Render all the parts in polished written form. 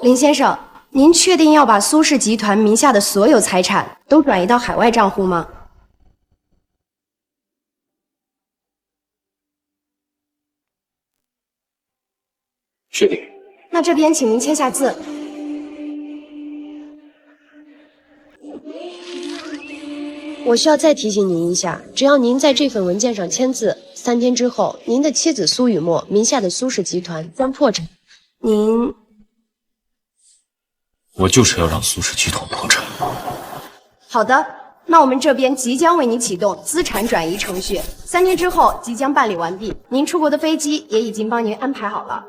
林先生，您确定要把苏氏集团名下的所有财产都转移到海外账户吗？确定。那这边请您签下字。我需要再提醒您一下，只要您在这份文件上签字，3天之后，您的妻子苏雨墨名下的苏氏集团将破产。您，我就是要让苏氏集团破产。好的，那我们这边即将为您启动资产转移程序，3天之后即将办理完毕。您出国的飞机也已经帮您安排好了。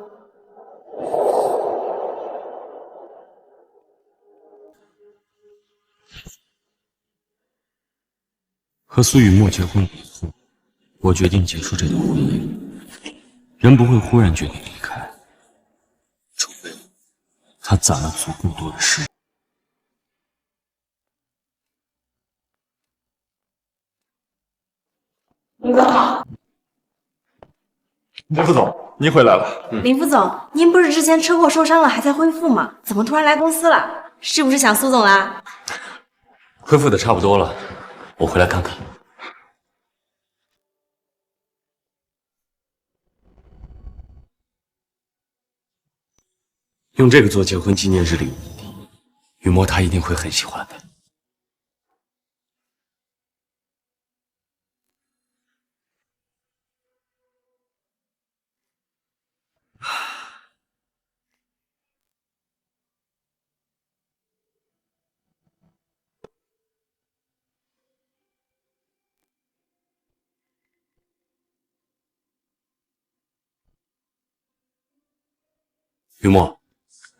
和苏雨墨结婚以后，我决定结束这段婚姻。人不会忽然决定离开，除非他攒了足够多的时间。林总好，林副总，您回来了。林副总，您不是之前车祸受伤了，还在恢复吗？怎么突然来公司了？是不是想苏总啦？恢复的差不多了，我回来看看。用这个做结婚纪念日礼物，雨墨她一定会很喜欢的。雨墨，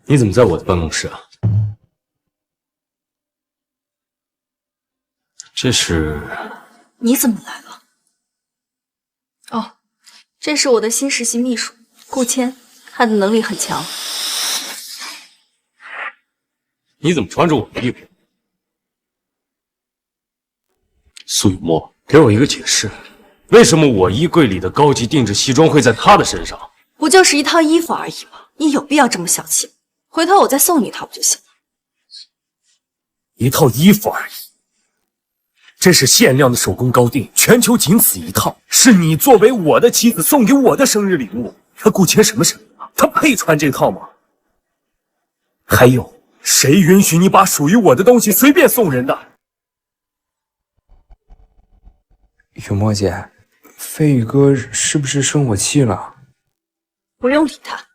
你怎么在我的办公室啊？这是……你怎么来了？哦，这是我的新实习秘书顾谦，他的能力很强。你怎么穿着我的衣服？苏雨墨，给我一个解释，为什么我衣柜里的高级定制西装会在他的身上？不就是一套衣服而已吗？你有必要这么小气？回头我再送你一套不就行了？一套衣服而已，这是限量的手工高定，全球仅此一套，是你作为我的妻子送给我的生日礼物。他顾谦什么身份啊？他配穿这套吗？还有，谁允许你把属于我的东西随便送人的？雨墨姐，飞宇哥是不是生我气了？不用理他。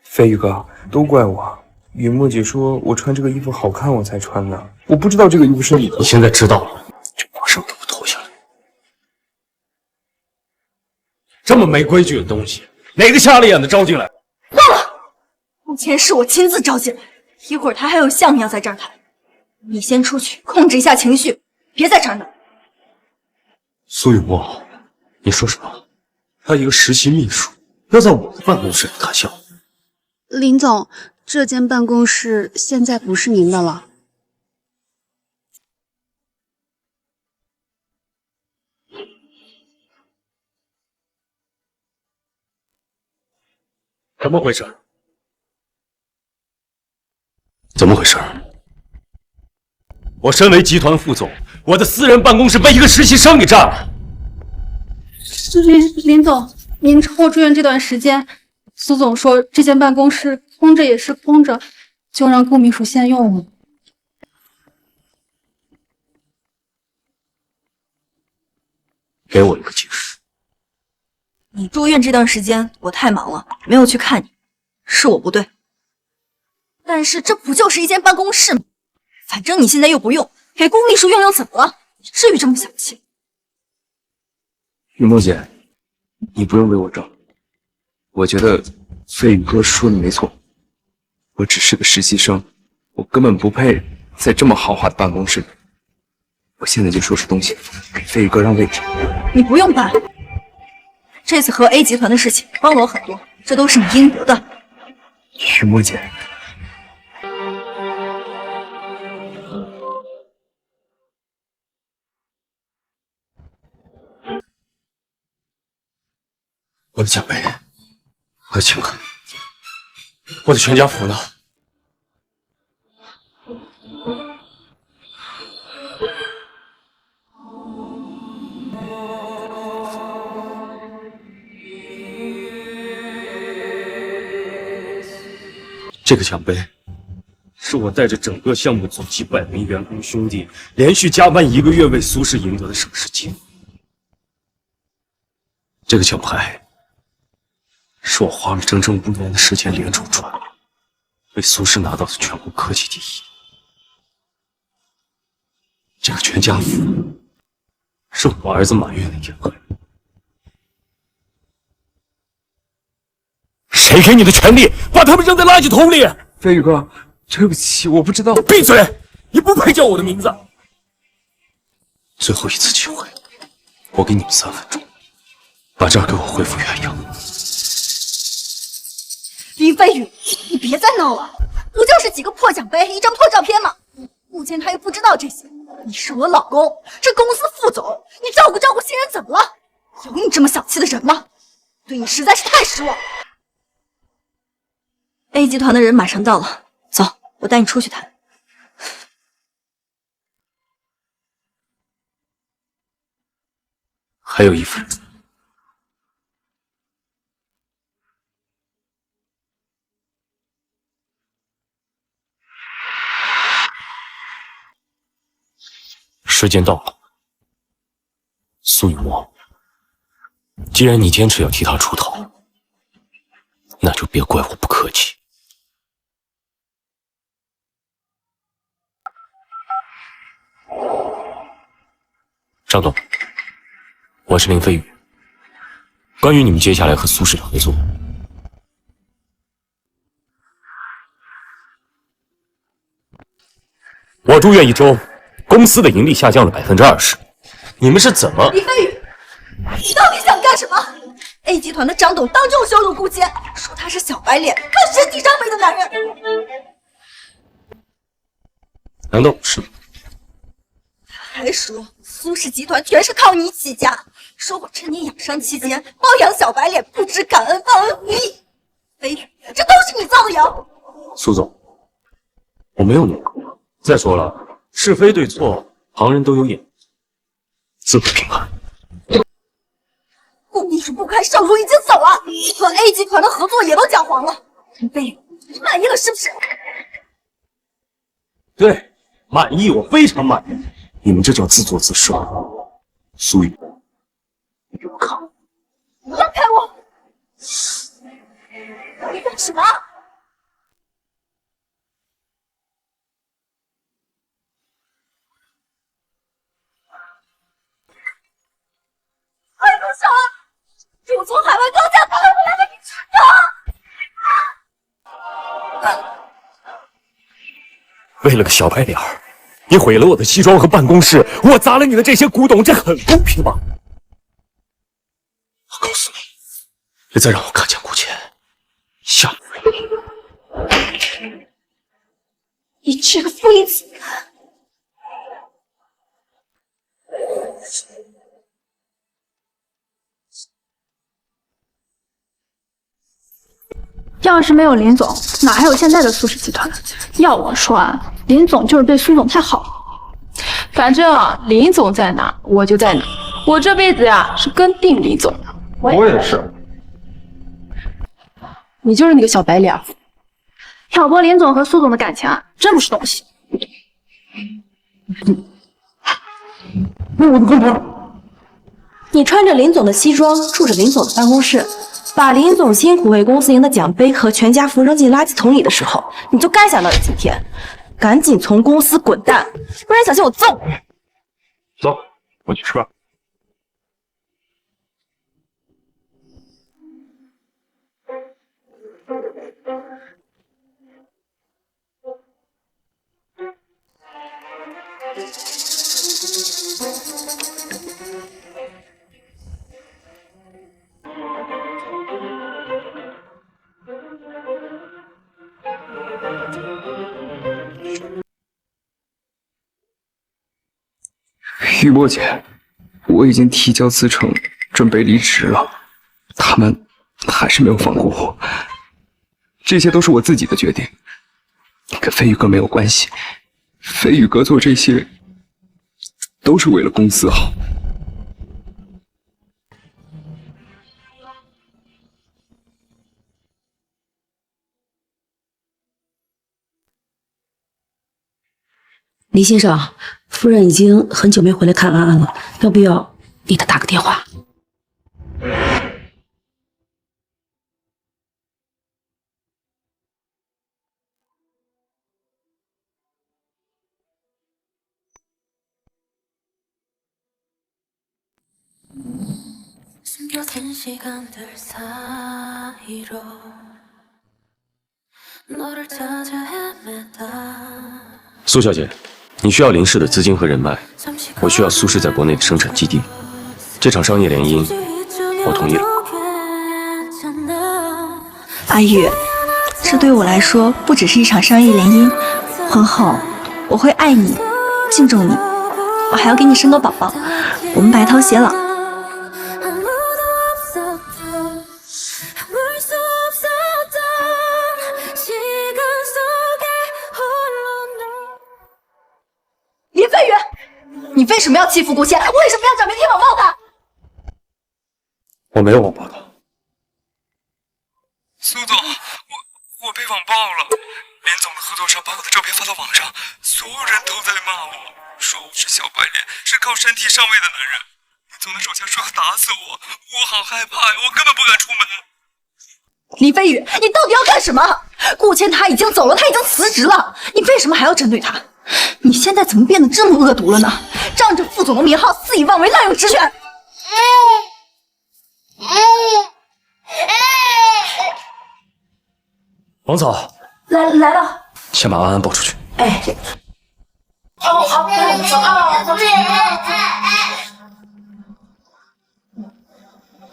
飞宇哥，都怪我。雨墨姐说我穿这个衣服好看，我才穿的。我不知道这个衣服是你的。你现在知道了，就马上给我脱下来。这么没规矩的东西，哪个瞎了眼的招进来？算了，顾谦是我亲自招进来，一会儿他还有项目要在这儿谈。你先出去控制一下情绪，别在这儿闹。苏雨墨，你说什么？他一个实习秘书要在我的办公室里谈笑？林总，这间办公室现在不是您的了。怎么回事？怎么回事？我身为集团副总，我的私人办公室被一个实习生给占了。林总，您车祸住院这段时间，苏总说这间办公室空着也是空着，就让顾秘书先用了。给我一个解释。你住院这段时间我太忙了，没有去看你，是我不对。但是这不就是一间办公室吗？反正你现在又不用，给顾秘书用用怎么了？你至于这么小气？雨墨姐，你不用为我争。我觉得飞宇哥说的没错，我只是个实习生，我根本不配在这么豪华的办公室里。我现在就收拾东西，给飞宇哥让位置。你不用搬，这次和 A 集团的事情帮了我很多，这都是你应得的。雨墨姐，我的奖杯，我的钱款，我的全家福呢？这个奖杯是我带着整个项目组几百名员工兄弟连续加班1个月为苏氏赢得的省市积分。这个奖牌是我花了整整5年的时间连轴转，为苏氏拿到的全国科技第一。这个全家福是我儿子满月的言语。谁给你的权利把他们扔在垃圾桶里？飞宇哥，对不起，我不知道。闭嘴！你不配叫我的名字。最后一次机会，我给你们3分钟，把这儿给我恢复原样。林飞宇，你别再闹了，不就是几个破奖杯、一张破照片吗？目前他又不知道这些。你是我老公，是公司副总，你照顾照顾新人怎么了？有你这么小气的人吗？对你实在是太失望。A 集团的人马上到了，走，我带你出去谈。还有1分钟。时间到了，苏雨墨，既然你坚持要替他出头，那就别怪我不客气。张总，我是林飞宇。关于你们接下来和苏氏的合作，我住院1周，公司的盈利下降了20%，你们是怎么？林飞宇，你到底想干什么 ？A 集团的张董当众羞辱顾谦，说他是小白脸，看身体上美的男人。难道不是吗？还说苏氏集团全是靠你起家，说我趁你养伤期间包养小白脸，不知感恩，忘恩负义。飞宇，这都是你造的谣。苏总，我没有弄过。再说了，是非对错，旁人都有眼，自会评判。顾秘书不堪上述已经走了，和 A 集团的合作也都讲黄了。林飞宇，你满意了是不是？对，满意，我非常满意。你们这叫自作自受。苏雨，你给我看！你让开我！你干什么？快住手！我从海外高价买回来的，你知道？为了个小白脸儿，你毁了我的西装和办公室，我砸了你的这些古董，这很公平吗？我告诉你，别再让我看见顾谦，下回你这个疯子！要是没有林总，哪还有现在的苏氏集团？要我说啊，林总就是对苏总太好了。反正啊，林总在哪，我就在哪。我这辈子呀，是跟定林总的。我也是。你就是那个小白脸，挑拨林总和苏总的感情啊，真不是东西。我的工头，你穿着林总的西装，住着林总的办公室，把林总辛苦为公司赢的奖杯和全家福扔进垃圾桶里的时候，你就该想到有今天。赶紧从公司滚蛋，不然小心我揍你！走，我去吃饭。雨墨姐，我已经提交辞呈，准备离职了。他们还是没有放过我。这些都是我自己的决定，跟飞宇哥没有关系。飞宇哥做这些都是为了公司好。李先生，夫人已经很久没回来看安安了，要不要给她打个电话？苏小姐，你需要林氏的资金和人脉，我需要苏氏在国内的生产基地。这场商业联姻，我同意了。阿玉，这对我来说不只是一场商业联姻，婚后我会爱你，敬重你，我还要给你生个宝宝，我们白头偕老。林飞宇，你为什么要欺负顾倩？为什么要找明天网暴他？我没有网暴他。苏总，我被网暴了。林总的合作商把我的照片发到网上，所有人都在骂我，说我是小白脸，是靠身体上位的男人。林总的手下说要打死我，我好害怕呀，我根本不敢出门。林飞宇，你到底要干什么？顾倩她已经走了，她已经辞职了，你为什么还要针对她？你现在怎么变得这么恶毒了呢？仗着副总的名号肆意妄为，滥用职权。王嫂，来了。先把安安抱出去。哎，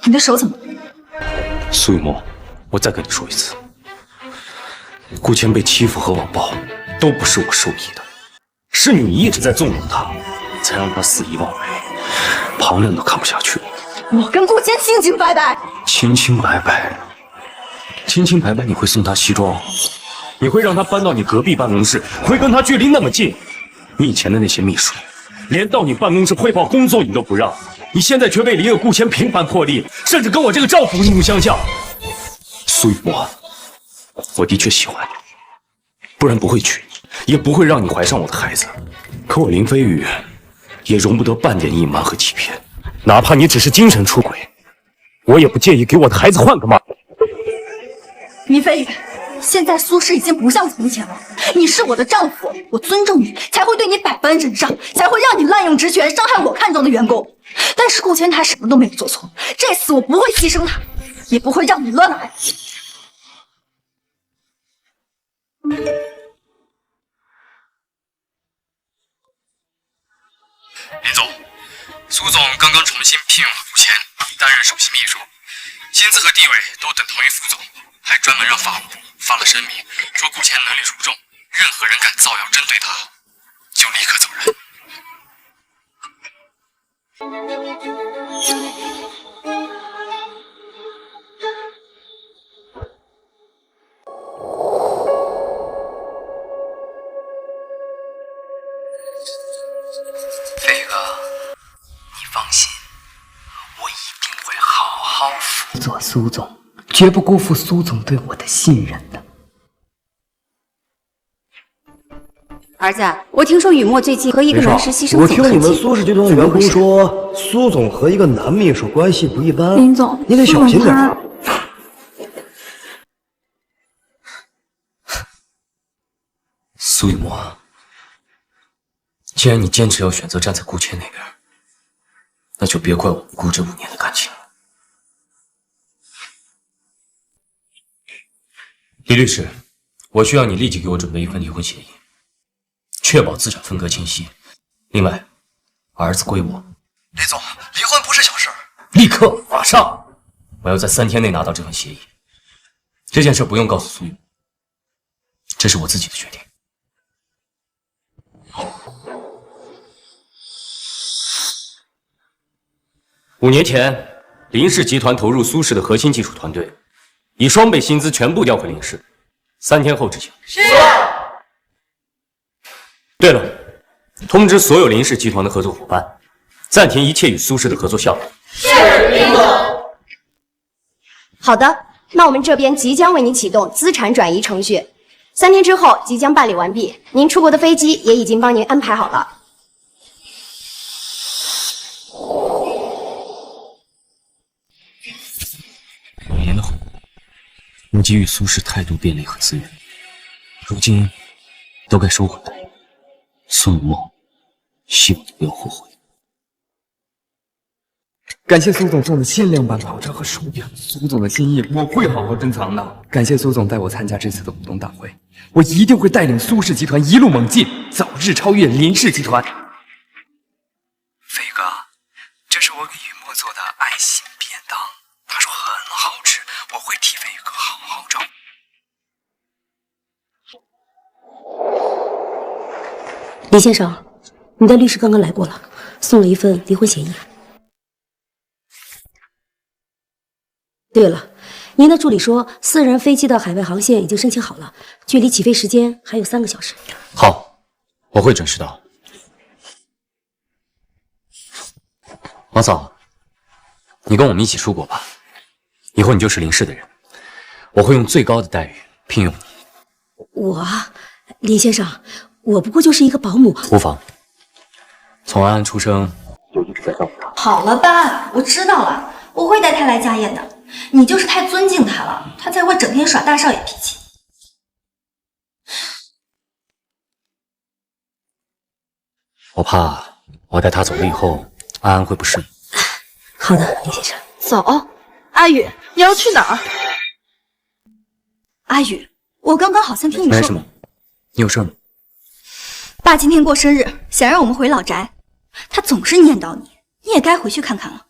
你的手怎么了？苏雨墨，我再跟你说一次，顾倩被欺负和网暴都不是我授意的，是你一直在纵容她，才让她肆意妄为，旁人都看不下去。我跟顾倩清清白白。清清白白，清清白白，你会送她西装，你会让她搬到你隔壁办公室，会跟她距离那么近。你以前的那些秘书，连到你办公室汇报工作你都不让，你现在却为了一个顾倩频繁破例，甚至跟我这个丈夫怒目相向。苏雨墨，我的确喜欢你，不然不会娶你，也不会让你怀上我的孩子。可我林飞宇也容不得半点隐瞒和欺骗，哪怕你只是精神出轨，我也不介意给我的孩子换个妈。林飞宇，现在苏氏已经不像从前了，你是我的丈夫，我尊重你，才会对你百般忍让，才会让你滥用职权，伤害我看中的员工。但是顾千她什么都没有做错，这次我不会牺牲她，也不会让你乱来。林总，苏总刚刚重新聘用了顾倩担任首席秘书，薪资和地位都等同于副总，还专门让法务部发了声明，说顾倩能力出众，任何人敢造谣针对她，就立刻走人。飞宇哥，你放心，我一定会好好辅佐苏总，绝不辜负苏总对我的信任的。儿子，我听说雨墨最近和一个男实习生我走得很近。听你们苏氏集团的员工说，苏总和一个男秘书关系不一般。林总，你得小心点啊。苏雨墨，既然你坚持要选择站在顾倩那边，那就别怪我无辜这5年的感情了。李律师，我需要你立即给我准备一份离婚协议，确保资产分割清晰。另外，儿子归我。李总，离婚不是小事。立刻，马上！我要在3天内拿到这份协议。这件事不用告诉苏雨，这是我自己的决定。5年前，林氏集团投入苏氏的核心技术团队，以双倍薪资全部调回林氏，3天后执行。是。对了，通知所有林氏集团的合作伙伴，暂停一切与苏氏的合作项目。是，林总。好的，那我们这边即将为您启动资产转移程序，3天之后即将办理完毕。您出国的飞机也已经帮您安排好了。5年的后，我给予苏氏太多便利和资源，如今都该收回来。苏有梦，希望你不要后悔。感谢苏总送的限量版跑车和手表，苏总的心意我会好好珍藏的。感谢苏总带我参加这次的股东大会，我一定会带领苏氏集团一路猛进，早日超越林氏集团。飞哥，这是我给雨墨做的爱心便当，他说很好吃，我会替飞哥好好照顾。李先生，你的律师刚刚来过了，送了一份离婚协议。对了，您的助理说，私人飞机的海外航线已经申请好了，距离起飞时间还有3个小时。好，我会准时到。王嫂，你跟我们一起出国吧，以后你就是林氏的人，我会用最高的待遇聘用你。我，林先生，我不过就是一个保姆。无妨，从安安出生就一直在照顾她。好了吧，我知道了，我会带他来家宴的。你就是太尊敬他了，他才会整天耍大少爷脾气。我怕我带他走了以后，安安会不适应。好的，林先生。走，阿宇，你要去哪儿？阿宇，我刚刚好像听你说，没什么，你有事吗？爸今天过生日，想让我们回老宅，他总是念叨你，你也该回去看看了。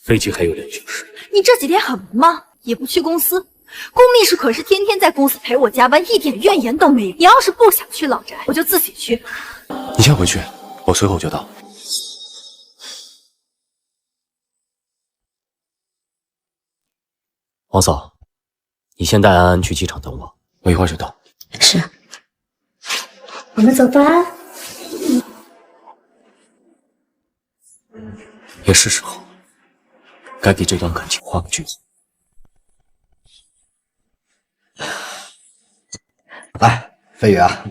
飞机还有2小时。你这几天很忙吗？也不去公司。龚秘书可是天天在公司陪我加班，一点怨言都没有。你要是不想去老宅，我就自己去。你先回去，我随后就到。王嫂，你先带安安去机场等我，我一会儿就到。是。我们走吧。也是时候。该给这段感情画个句子。来，飞宇啊，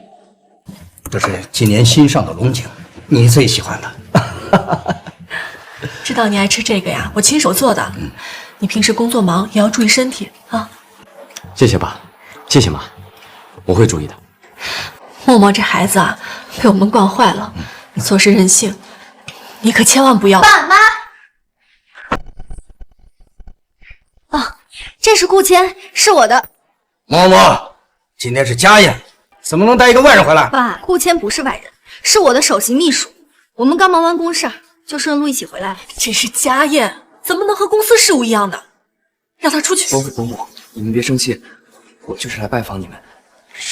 这是今年新上的龙井，你最喜欢的。知道你爱吃这个呀，我亲手做的。你平时工作忙，也要注意身体啊。谢谢爸，谢谢妈，我会注意的。默默这孩子啊，被我们惯坏了，做事任性，你可千万不要。爸妈。啊，这是顾谦，是我的。嬷嬷，今天是家宴，怎么能带一个外人回来？爸，顾谦不是外人，是我的首席秘书。我们刚忙完公事，就顺路一起回来了。这是家宴，怎么能和公司事务一样的？让他出去。伯母，你们别生气，我就是来拜访你们，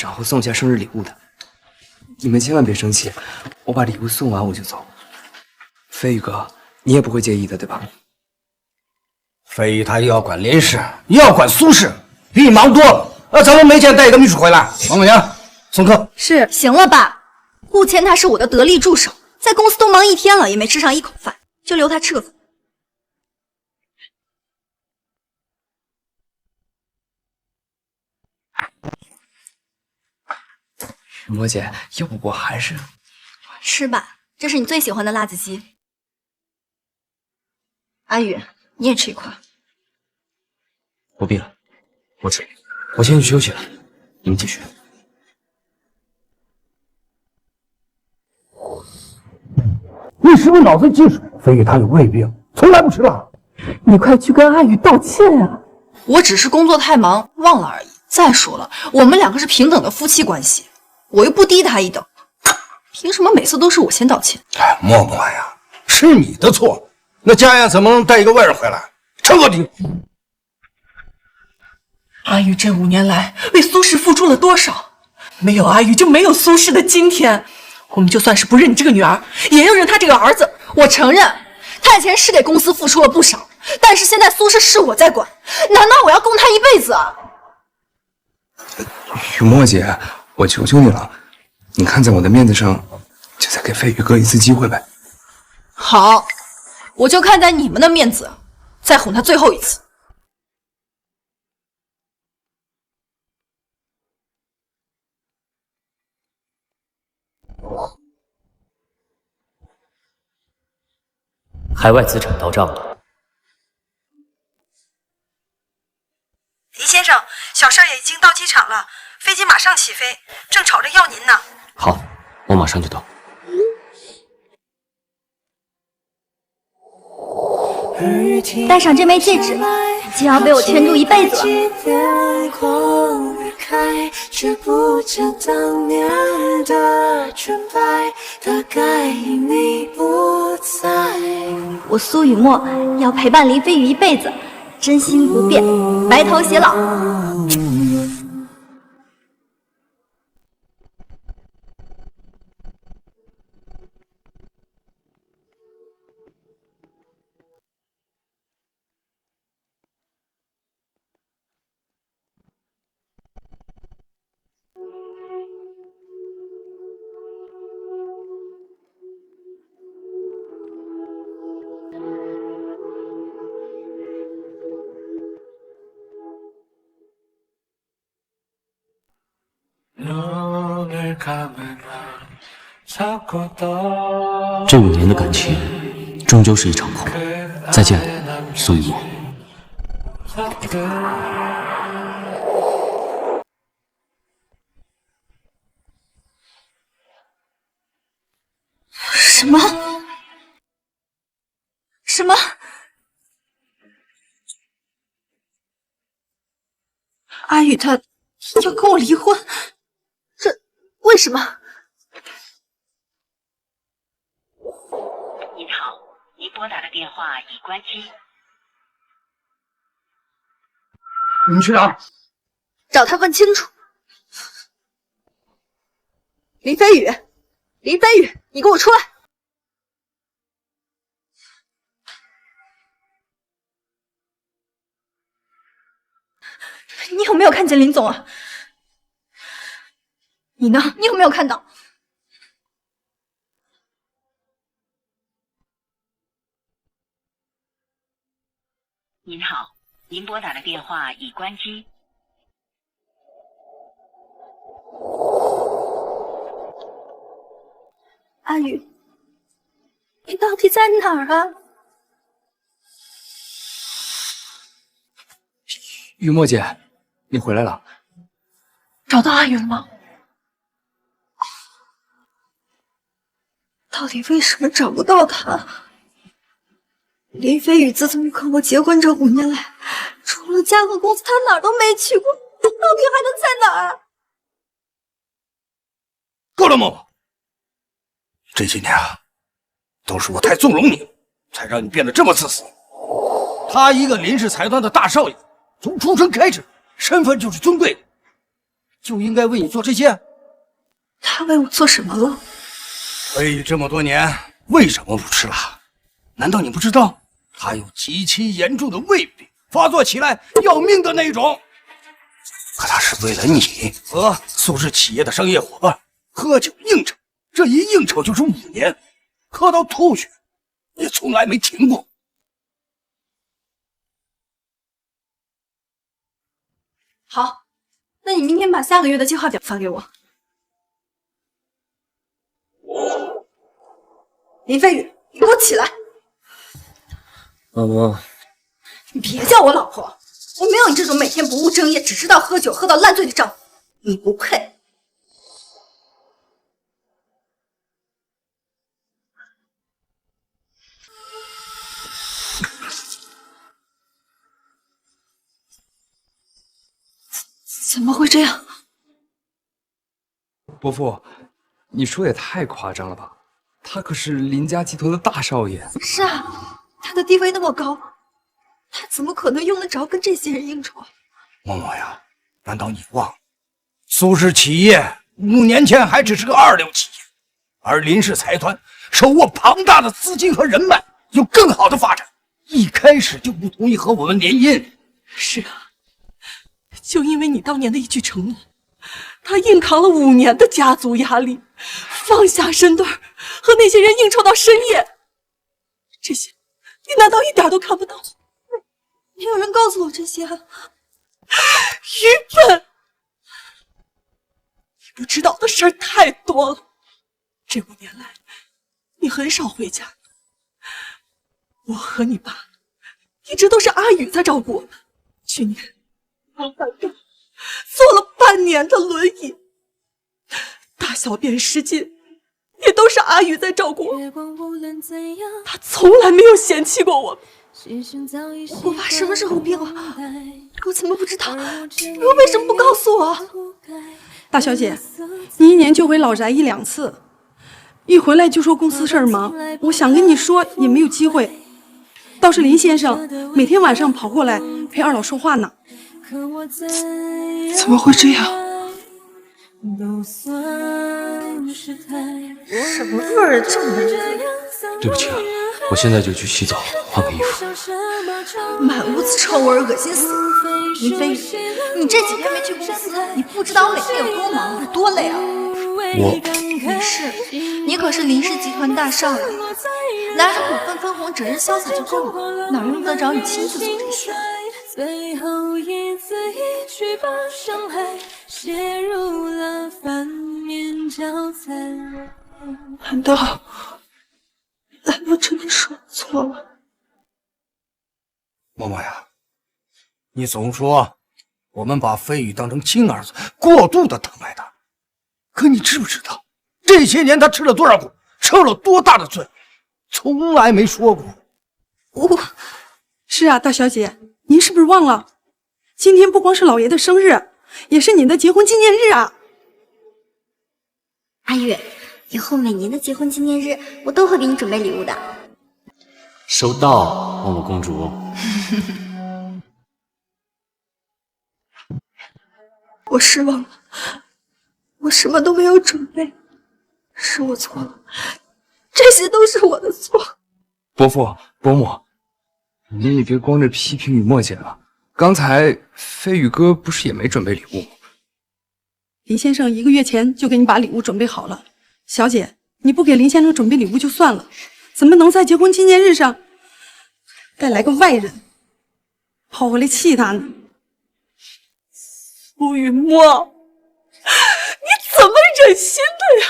然后送下生日礼物的。你们千万别生气，我把礼物送完我就走。飞宇哥，你也不会介意的，对吧？飞宇他又要管林氏，又要管苏氏，比你忙多了。咱们没钱带一个秘书回来。王母娘，送客。是，行了爸。顾谦他是我的得力助手，在公司都忙一天了，也没吃上一口饭，就留他吃个饭。莫姐，要不我还是吃吧，这是你最喜欢的辣子鸡。阿宇，你也吃一块。不必了，我吃，我先去休息了，你们继续。你是不是脑子进水？飞宇他有胃病，从来不吃辣。你快去跟阿宇道歉啊！我只是工作太忙忘了而已。再说了，我们2个是平等的夫妻关系，我又不低他一等，凭什么每次都是我先道歉？哎，默默呀，是你的错。那家宴怎么能带一个外人回来？彻底！阿宇这5年来为苏氏付出了多少？没有阿宇就没有苏氏的今天。我们就算是不认你这个女儿，也要认他这个儿子。我承认，他以前是给公司付出了不少，但是现在苏氏是我在管，难道我要供他一辈子啊？雨墨姐，我求求你了，你看在我的面子上，就再给飞宇哥一次机会呗。好，我就看在你们的面子，再哄他最后一次。海外资产到账了。林先生，小少爷已经到机场了，飞机马上起飞，正吵着要您呢。好，我马上就到。戴上这枚戒指，就要被我圈住一辈子了。我苏雨墨要陪伴林飞宇一辈子，真心不变，白头偕老。这5年的感情，终究是一场空。再见，苏雨墨。什么？什么？阿宇他要跟我离婚？这为什么？您好，您拨打的电话已关机。你去哪儿？找他问清楚。林飞宇，林飞宇，你给我出来！你有没有看见林总啊？你呢？你有没有看到？您好，您拨打的电话已关机。阿宇，你到底在哪儿啊？雨墨姐，你回来了。找到阿宇了吗？到底为什么找不到他？林飞宇自从跟我结婚这5年来，除了家和公司，他哪儿都没去过，他到底还能在哪儿？够了，默默。这些年啊，都是我太纵容你，才让你变得这么自私。他一个林氏财团的大少爷，从出生开始，身份就是尊贵的，就应该为你做这些。他为我做什么了？飞宇这么多年为什么不吃辣？难道你不知道他有极其严重的胃病，发作起来要命的那种？可他是为了你和苏氏企业的商业伙伴喝酒应酬，这一应酬就是5年，喝到吐血，也从来没停过。好，那你明天把下个月的计划表发给我。林飞宇，你给我起来！老婆，你别叫我老婆，我没有你这种每天不务正业、只知道喝酒喝到烂醉的丈夫，你不配。怎么会这样？伯父，你说也太夸张了吧？他可是林家集团的大少爷。是啊，他的地位那么高，他怎么可能用得着跟这些人应酬啊？默默呀，难道你忘了，苏氏企业5年前还只是个2流企业，而林氏财团手握庞大的资金和人脉，有更好的发展，一开始就不同意和我们联姻。是啊，就因为你当年的一句承诺，他硬扛了5年的家族压力，放下身段和那些人应酬到深夜。这些你难道一点都看不到？没有人告诉我这些啊！愚笨！你不知道的事儿太多了。这5年来，你很少回家。我和你爸一直都是阿宇在照顾我们。去年我反正坐了半年的轮椅，大小便失禁也都是阿宇在照顾我。他从来没有嫌弃过我们。我爸什么时候病了？我怎么不知道？你们为什么不告诉我？大小姐，你1年就回老宅1、2次，一回来就说公司事儿忙，我想跟你说也没有机会。倒是林先生每天晚上跑过来陪二老说话呢。怎么会这样？什么味儿这么浓？对不起啊，我现在就去洗澡，换个衣服。满屋子臭味，恶心死了！林飞宇，你这几天没去公司，你不知道我每天有多忙，有多累啊！没事，你可是林氏集团大少爷，拿着股份分红，整日潇洒就够了，哪用得着你亲自做这些？最后一字一句把伤害写入了反面教材。难道真的是我错了？默默呀，你总说我们把飞宇当成亲儿子，过度的疼爱他，可你知不知道这些年他吃了多少苦，受了多大的罪，从来没说过。是啊，大小姐，您是不是忘了？今天不光是老爷的生日，也是您的结婚纪念日啊！阿玉，以后每年的结婚纪念日，我都会给你准备礼物的。收到，默默公主。我失望了，我什么都没有准备，是我错了，这些都是我的错。伯父、伯母，你们也别光着批评雨墨姐了。刚才飞宇哥不是也没准备礼物吗？林先生1个月前就给你把礼物准备好了。小姐，你不给林先生准备礼物就算了，怎么能在结婚纪念日上再来个外人跑回来气他呢？苏雨墨，你怎么忍心的呀？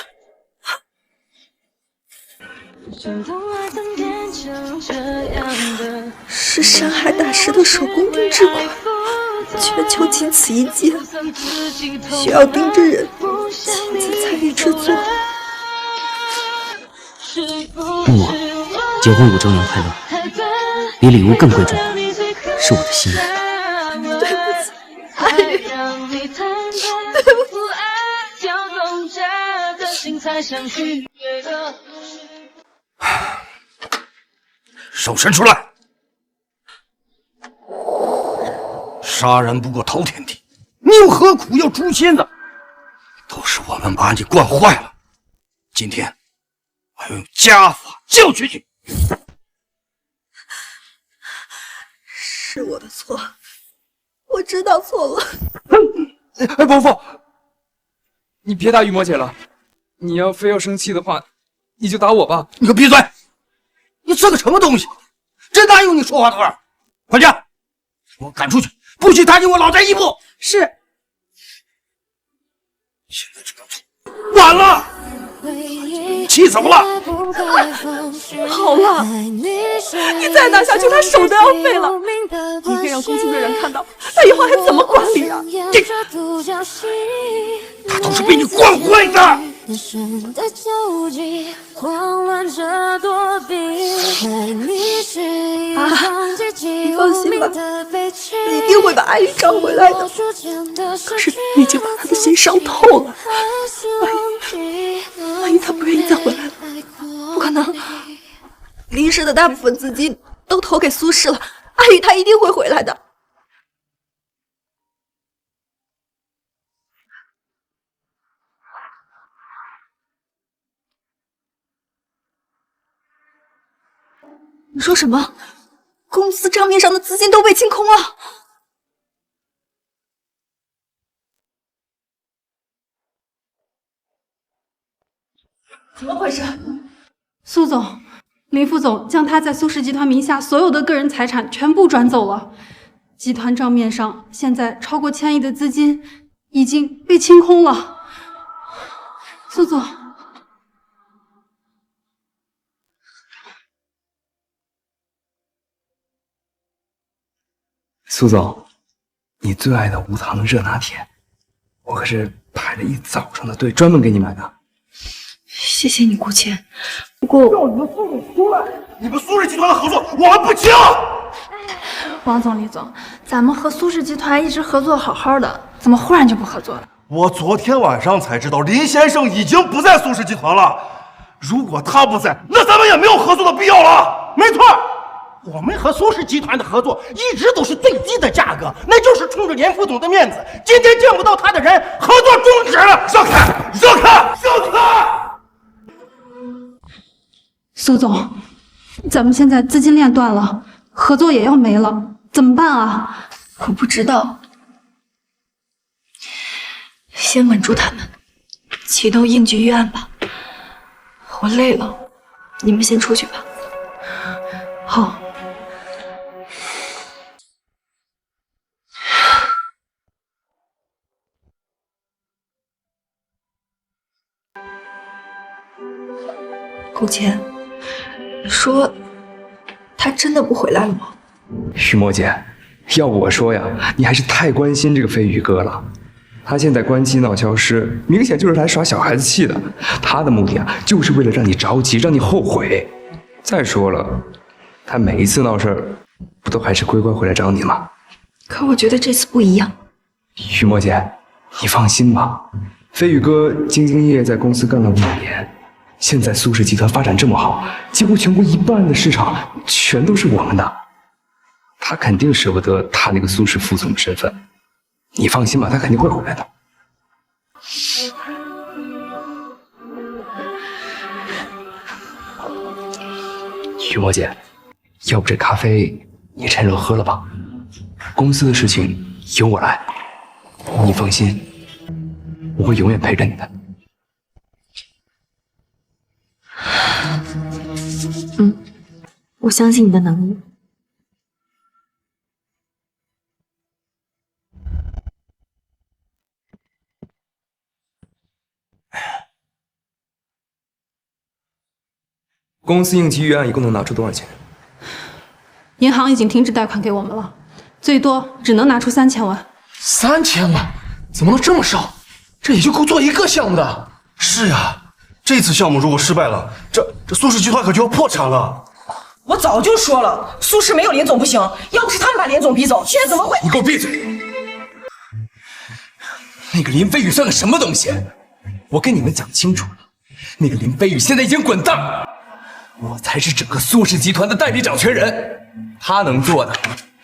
是山海大师的手工定制款，全球仅此一件，需要定制人亲自参与制作。默默，结婚5周年快乐！比礼物更贵重的是我的心意。对不起，阿宇，对不起。手伸出来！杀人不过头天地，你又何苦要诛仙子？都是我们把你惯坏了，今天我要用家法教训你。是我的错，我知道错了。哎，伯父，你别打雨墨姐了，你要非要生气的话，你就打我吧。你给我闭嘴！你是个什么东西？这哪有你说话的份儿？管家，给我赶出去，不许踏进我老宅一步！是。现在这个晚了，气走了。好了，你再打下去，他手都要废了。一定让公司的人看到，他以后还怎么管理啊？他都是被你惯坏的。你放心吧，你一定会把阿姨找回来的。可是你已经把他的心伤透了，阿姨她不愿意再回来了，不可能。林氏的大部分资金都投给苏氏了，阿宇她一定会回来的。你说什么？公司账面上的资金都被清空了？怎么回事？苏总，林副总将他在苏氏集团名下所有的个人财产全部转走了，集团账面上现在超过1000亿的资金已经被清空了。苏总，苏总，你最爱的无糖热拿铁，我可是排了一早上的队，专门给你买的。谢谢你，顾谦。不过，要你们苏总出来！你们苏氏集团的合作我们不清。王总、李总，咱们和苏氏集团一直合作好好的，怎么忽然就不合作了？我昨天晚上才知道，林先生已经不在苏氏集团了。如果他不在，那咱们也没有合作的必要了。没错，我们和苏氏集团的合作一直都是最低的价格，那就是冲着连副总的面子。今天见不到他的人，合作终止。让开！让开！让开！苏总，咱们现在资金链断了，合作也要没了，怎么办啊？我不知道。先稳住他们，启动应急预案吧。我累了，你们先出去吧。好。顾谦，你说他真的不回来了吗？徐墨姐，要我说呀，你还是太关心这个飞宇哥了。他现在关机闹消失，明显就是来耍小孩子气的。他的目的啊，就是为了让你着急，让你后悔。再说了，他每一次闹事儿，不都还是乖乖回来找你吗？可我觉得这次不一样。徐墨姐，你放心吧，飞宇哥兢兢业业在公司干了5年，现在苏氏集团发展这么好，几乎全国1半的市场全都是我们的，他肯定舍不得他那个苏氏副总的身份。你放心吧，他肯定会回来的。徐墨姐，要不这咖啡你趁热喝了吧？公司的事情由我来，你放心，我会永远陪着你的。我相信你的能力。公司应急预案一共能拿出多少钱？银行已经停止贷款给我们了，最多只能拿出3000万。3000万？怎么能这么少？这也就够做一个项目的。是呀，这次项目如果失败了，这苏氏集团可就要破产了。我早就说了，苏氏没有林总不行，要不是他们把林总逼走，现在怎么会？你给我闭嘴！那个林飞宇算个什么东西？我跟你们讲清楚了，那个林飞宇现在已经滚蛋了。我才是整个苏氏集团的代理掌权人，他能做的，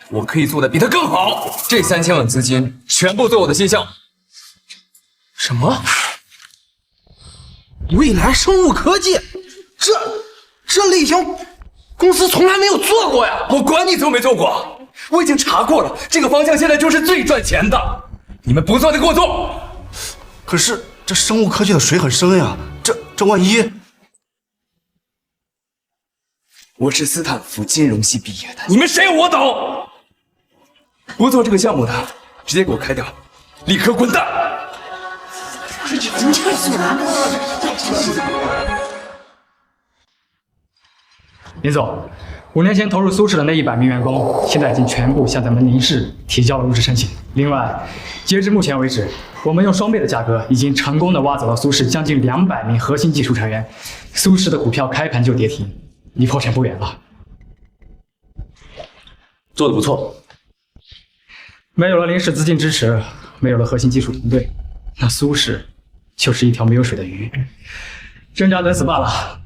我可以做的比他更好。这3000万资金全部做我的新项目。什么？未来生物科技？这类型公司从来没有做过呀！我管你做没做过，我已经查过了，这个方向现在就是最赚钱的。你们不做的给我做。可是这生物科技的水很深呀，这万一……我是斯坦福金融系毕业的，你们谁有我懂？不做这个项目的，直接给我开掉，立刻滚蛋！林总，5年前投入苏氏的那100名员工，现在已经全部向咱们林氏提交了入职申请。另外，截至目前为止，我们用双倍的价格，已经成功的挖走了苏氏将近200名核心技术成员。苏氏的股票开盘就跌停，离破产不远了。做得不错。没有了林氏资金支持，没有了核心技术团队，那苏氏就是一条没有水的鱼，挣扎等死罢了。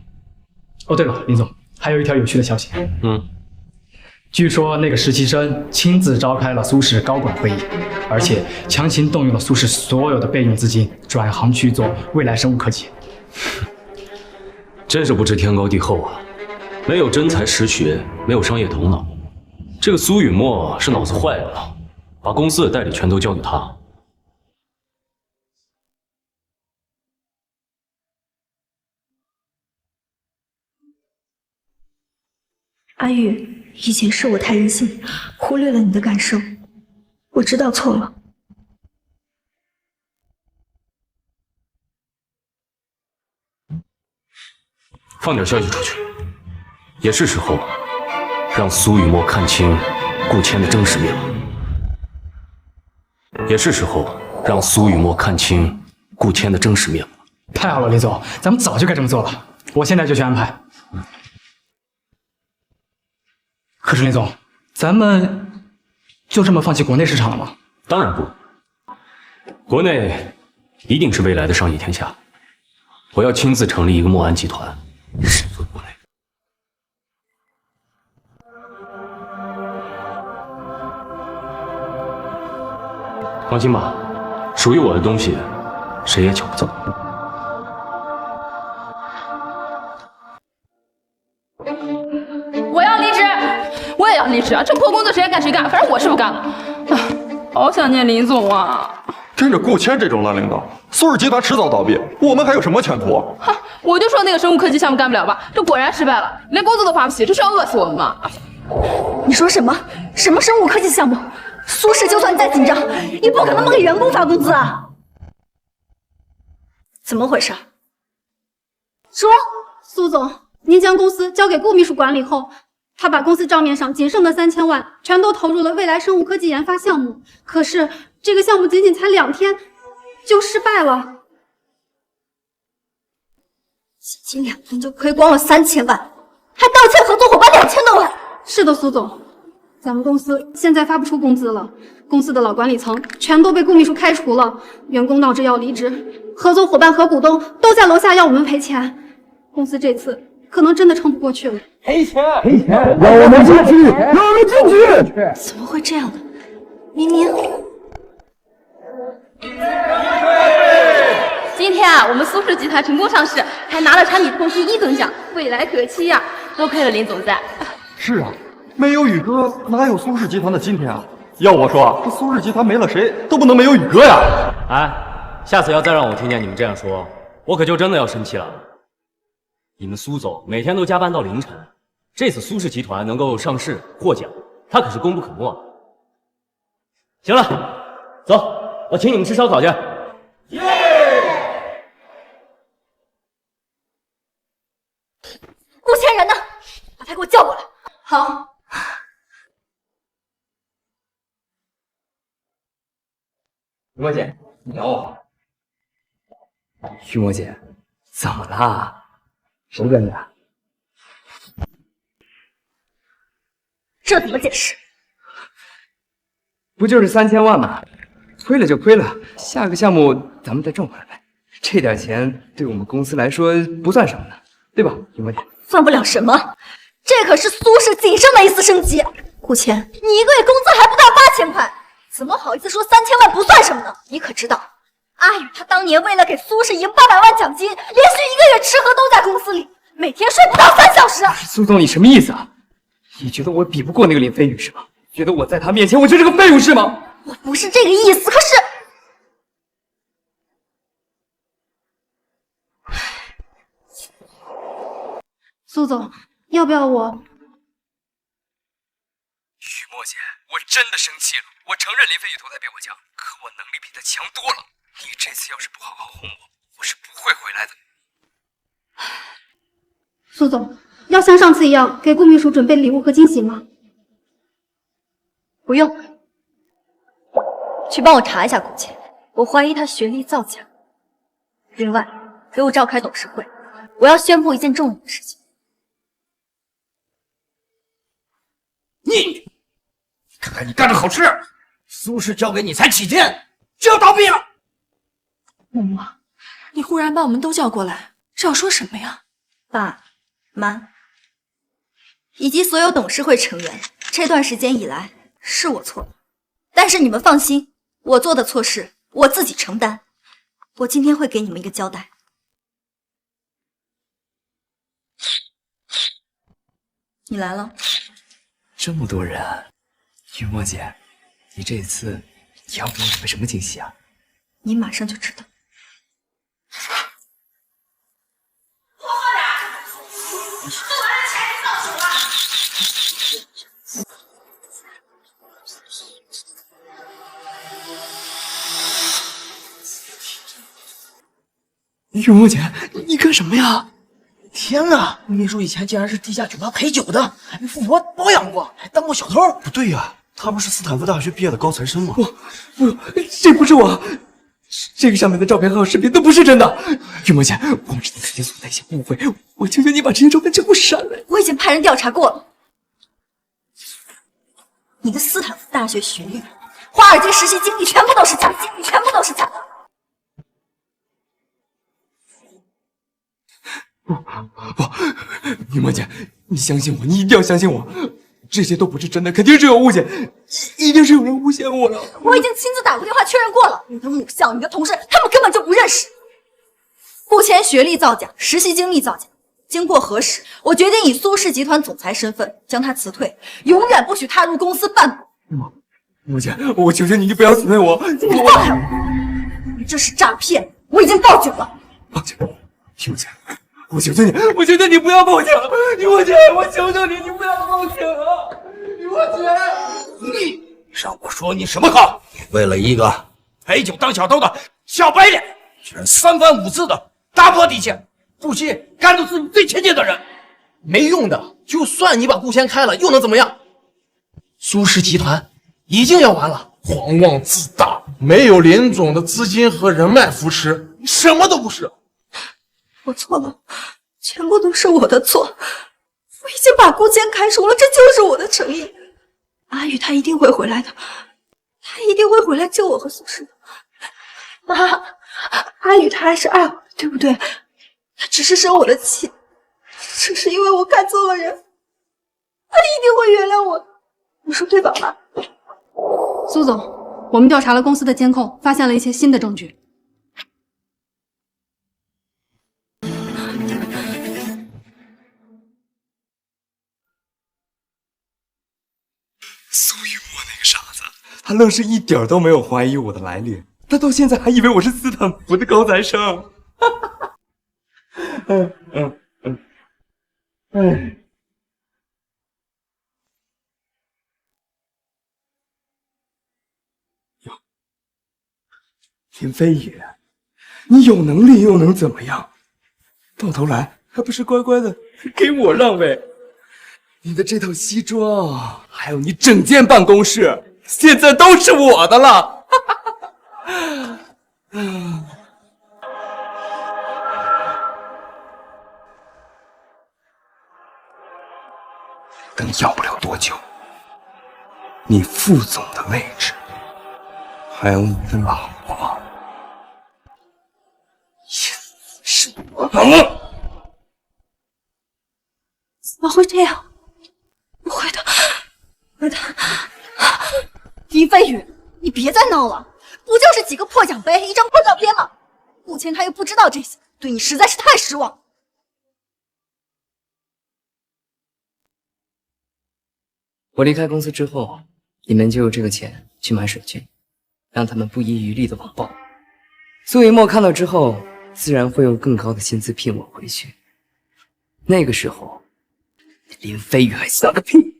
哦，对了，林总，还有一条有趣的消息。据说那个实习生亲自召开了苏氏高管会议，而且强行动用了苏氏所有的备用资金，转行去做未来生物科技。真是不知天高地厚啊！没有真才实学，没有商业头脑。这个苏雨墨是脑子坏了，把公司的代理权都交给他。阿玉，以前是我太任性，忽略了你的感受，我知道错了。放点消息出去，也是时候让苏雨墨看清顾谦的真实面目。也是时候让苏雨墨看清顾谦的真实面目。太好了，李总，咱们早就该这么做了。我现在就去安排。可是林总，咱们就这么放弃国内市场了吗？当然不，国内一定是未来的商业天下。我要亲自成立一个墨安集团，身份国内。放心吧，属于我的东西，谁也抢不走。我要离职，我也要离职啊！这破工作谁爱干谁干，反正我是不干了。好想念林总啊！跟着顾谦这种烂领导，苏氏集团迟早倒闭，我们还有什么前途？哈，我就说那个生物科技项目干不了吧，这果然失败了，连工资都发不起，这是要饿死我们吗？你说什么？什么生物科技项目？苏氏就算再紧张，也不可能不给员工发工资啊！怎么回事？说，苏总，您将公司交给顾秘书管理后，他把公司账面上仅剩的3000万全都投入了未来生物科技研发项目。可是这个项目仅仅才2天就失败了，仅2天就亏光了3000万，还倒欠合作伙伴2000多万。是的，苏总，咱们公司现在发不出工资了，公司的老管理层全都被顾秘书开除了，员工闹着要离职，合作伙伴和股东都在楼下要我们赔钱，公司这次可能真的撑不过去了。赔钱，赔钱，让我们进去，让我们进去！怎么会这样呢？明明……今天啊，我们苏氏集团成功上市，还拿了产品创新1等奖，未来可期呀！多亏了林总在。是啊，没有宇哥，哪有苏氏集团的今天啊？要我说啊，这苏氏集团没了谁都不能没有宇哥呀！哎，下次要再让我听见你们这样说，我可就真的要生气了。你们苏总每天都加班到凌晨，这次苏氏集团能够上市获奖，他可是功不可没。行了，走，我请你们吃烧烤去。顾谦人呢？把他给我叫过来。好。雨墨姐，你找我。雨墨姐，怎么啦？谁跟着？这怎么解释？不就是3000万吗？亏了就亏了，下个项目咱们再挣回来。这点钱对我们公司来说不算什么呢，对吧，雨墨姐？算不了什么，这可是苏氏仅剩的一丝生机。顾谦，你一个月工资还不到8000块，怎么好意思说3000万不算什么呢？你可知道，阿宇他当年为了给苏氏赢800万奖金，连续1个月吃喝都在公司里，每天睡不到3小时。苏总，你什么意思啊？你觉得我比不过那个林飞宇是吗？觉得我在他面前我就是个废物是吗？我不是这个意思，可是苏总，要不要我？雨墨姐，我真的生气了。我承认林飞宇投胎比我强，可我能力比他强多了。你这次要是不好好哄我，我是不会回来的。苏总，要像上次一样给顾秘书准备礼物和惊喜吗？不用，去帮我查一下顾谦，我怀疑他学历造假。另外，给我召开董事会，我要宣布一件重要的事情。你看看你干的好事，苏氏交给你才几天，就要倒闭了。默默，你忽然把我们都叫过来，是要说什么呀？爸妈以及所有董事会成员，这段时间以来是我错了，但是你们放心，我做的错事我自己承担。我今天会给你们一个交代。你来了。这么多人啊，雨墨姐，你这次也要给我准备什么惊喜啊？你马上就知道。雨墨姐，你干什么呀？天哪！秘书以前竟然是地下酒吧陪酒的，还被富婆包养过，还当过小偷。不对呀，他不是斯坦福大学毕业的高材生吗？不，这不是我，这个上面的照片还有视频都不是真的。雨墨姐，我们之间存在一些误会，我求求你把这些照片全部删了。我已经派人调查过了，你的斯坦福大学学历、华尔街实习经历全部都是假的，全部都是假的。不，雨墨姐，你相信我，你一定要相信我，这些都不是真的，肯定是有误解，一定是有人诬陷我了。我已经亲自打过电话确认过了，你的母校、你的同事，他们根本就不认识。目前学历造假，实习经历造假，经过核实，我决定以苏氏集团总裁身份将他辞退，永远不许踏入公司半步。雨墨姐，我求求你，你不要辞退我！你放开我！你这是诈骗，我已经报警了。报警！雨墨姐。我求求你，我求求你不要报警！雨墨姐，我求求你，你不要报警啊！雨墨姐，你让我说你什么好？为了一个陪酒当小偷的小白脸，居然三番五次的打破底线，不惜赶走自己最亲近的人，没用的！就算你把顾先开了，又能怎么样？苏氏集团已经要完了，狂妄自大，没有林总的资金和人脉扶持，什么都不是。我错了，全部都是我的错。我已经把顾谦开除了，这就是我的诚意。阿宇他一定会回来的，他一定会回来救我和苏轼的。妈，阿宇他还是爱我的，对不对？他只是生我的气，只是因为我看错了人，他一定会原谅我的。你说对吧，妈？苏总，我们调查了公司的监控，发现了一些新的证据。苏雨墨那个傻子，他愣是一点都没有怀疑我的来历，他到现在还以为我是斯坦福的高材生。林飞宇，你有能力又能怎么样？到头来还不是乖乖的给我让位？你的这套西装，还有你整间办公室，现在都是我的了。等要不了多久，你副总的位置，还有你的老婆，也是我的了。怎么会这样？不会的，不会的。林飞宇，你别再闹了，不就是几个破奖杯、一张破照片吗？目前他又不知道这些，对你实在是太失望。我离开公司之后，你们就用这个钱去买水军，让他们不遗余力的网暴。苏雨墨看到之后，自然会用更高的薪资聘我回去。那个时候，林飞宇还算个屁！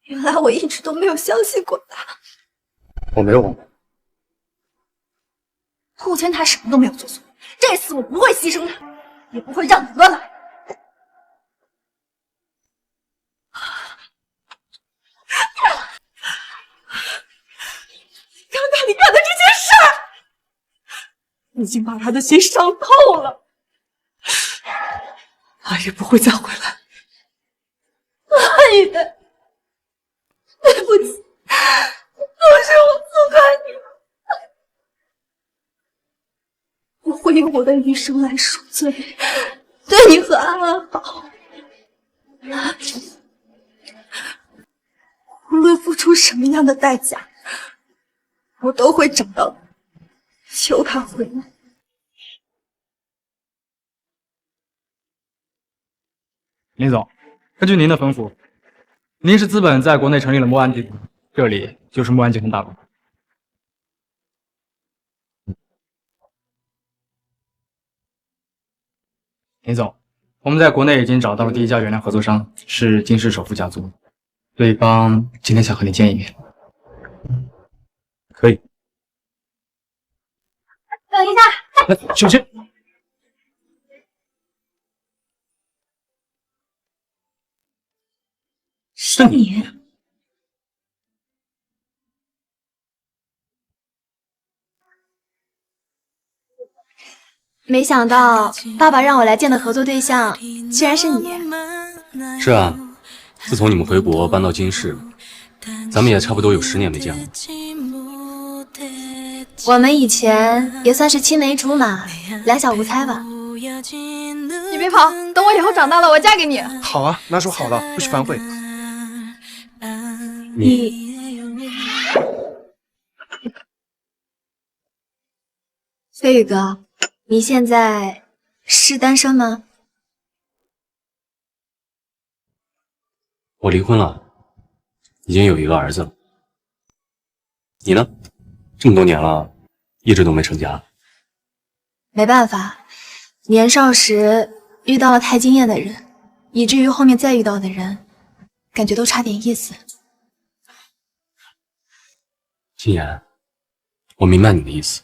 原来我一直都没有相信过他。我没有网暴。顾谦他什么都没有做错，这次我不会牺牲他，也不会让你乱来。刚刚你干的这件事，已经把他的心伤透了，他也不会再回来。阿宇，对不起，都是我错怪你了。我会用我的余生来赎罪，对你和安安好。无论付出什么样的代价，我都会找到他，求他回来。林总，根据您的吩咐，林氏资本在国内成立了墨安集团，这里就是墨安集团大楼。林总，我们在国内已经找到了第一家原料合作商，是金氏首富家族，对方今天想和你见一面。可以。等一下，小心！是你。没想到爸爸让我来见的合作对象，居然是你。是啊，自从你们回国搬到金市，咱们也差不多有10年没见了。我们以前也算是青梅竹马，两小无猜吧。你别跑，等我以后长大了，我嫁给你。好啊，那说好了，不许反悔。飞宇哥，你现在是单身吗？我离婚了，已经有一个儿子了。你呢？这么多年了，一直都没成家。没办法，年少时遇到了太惊艳的人，以至于后面再遇到的人，感觉都差点意思。青言，我明白你的意思，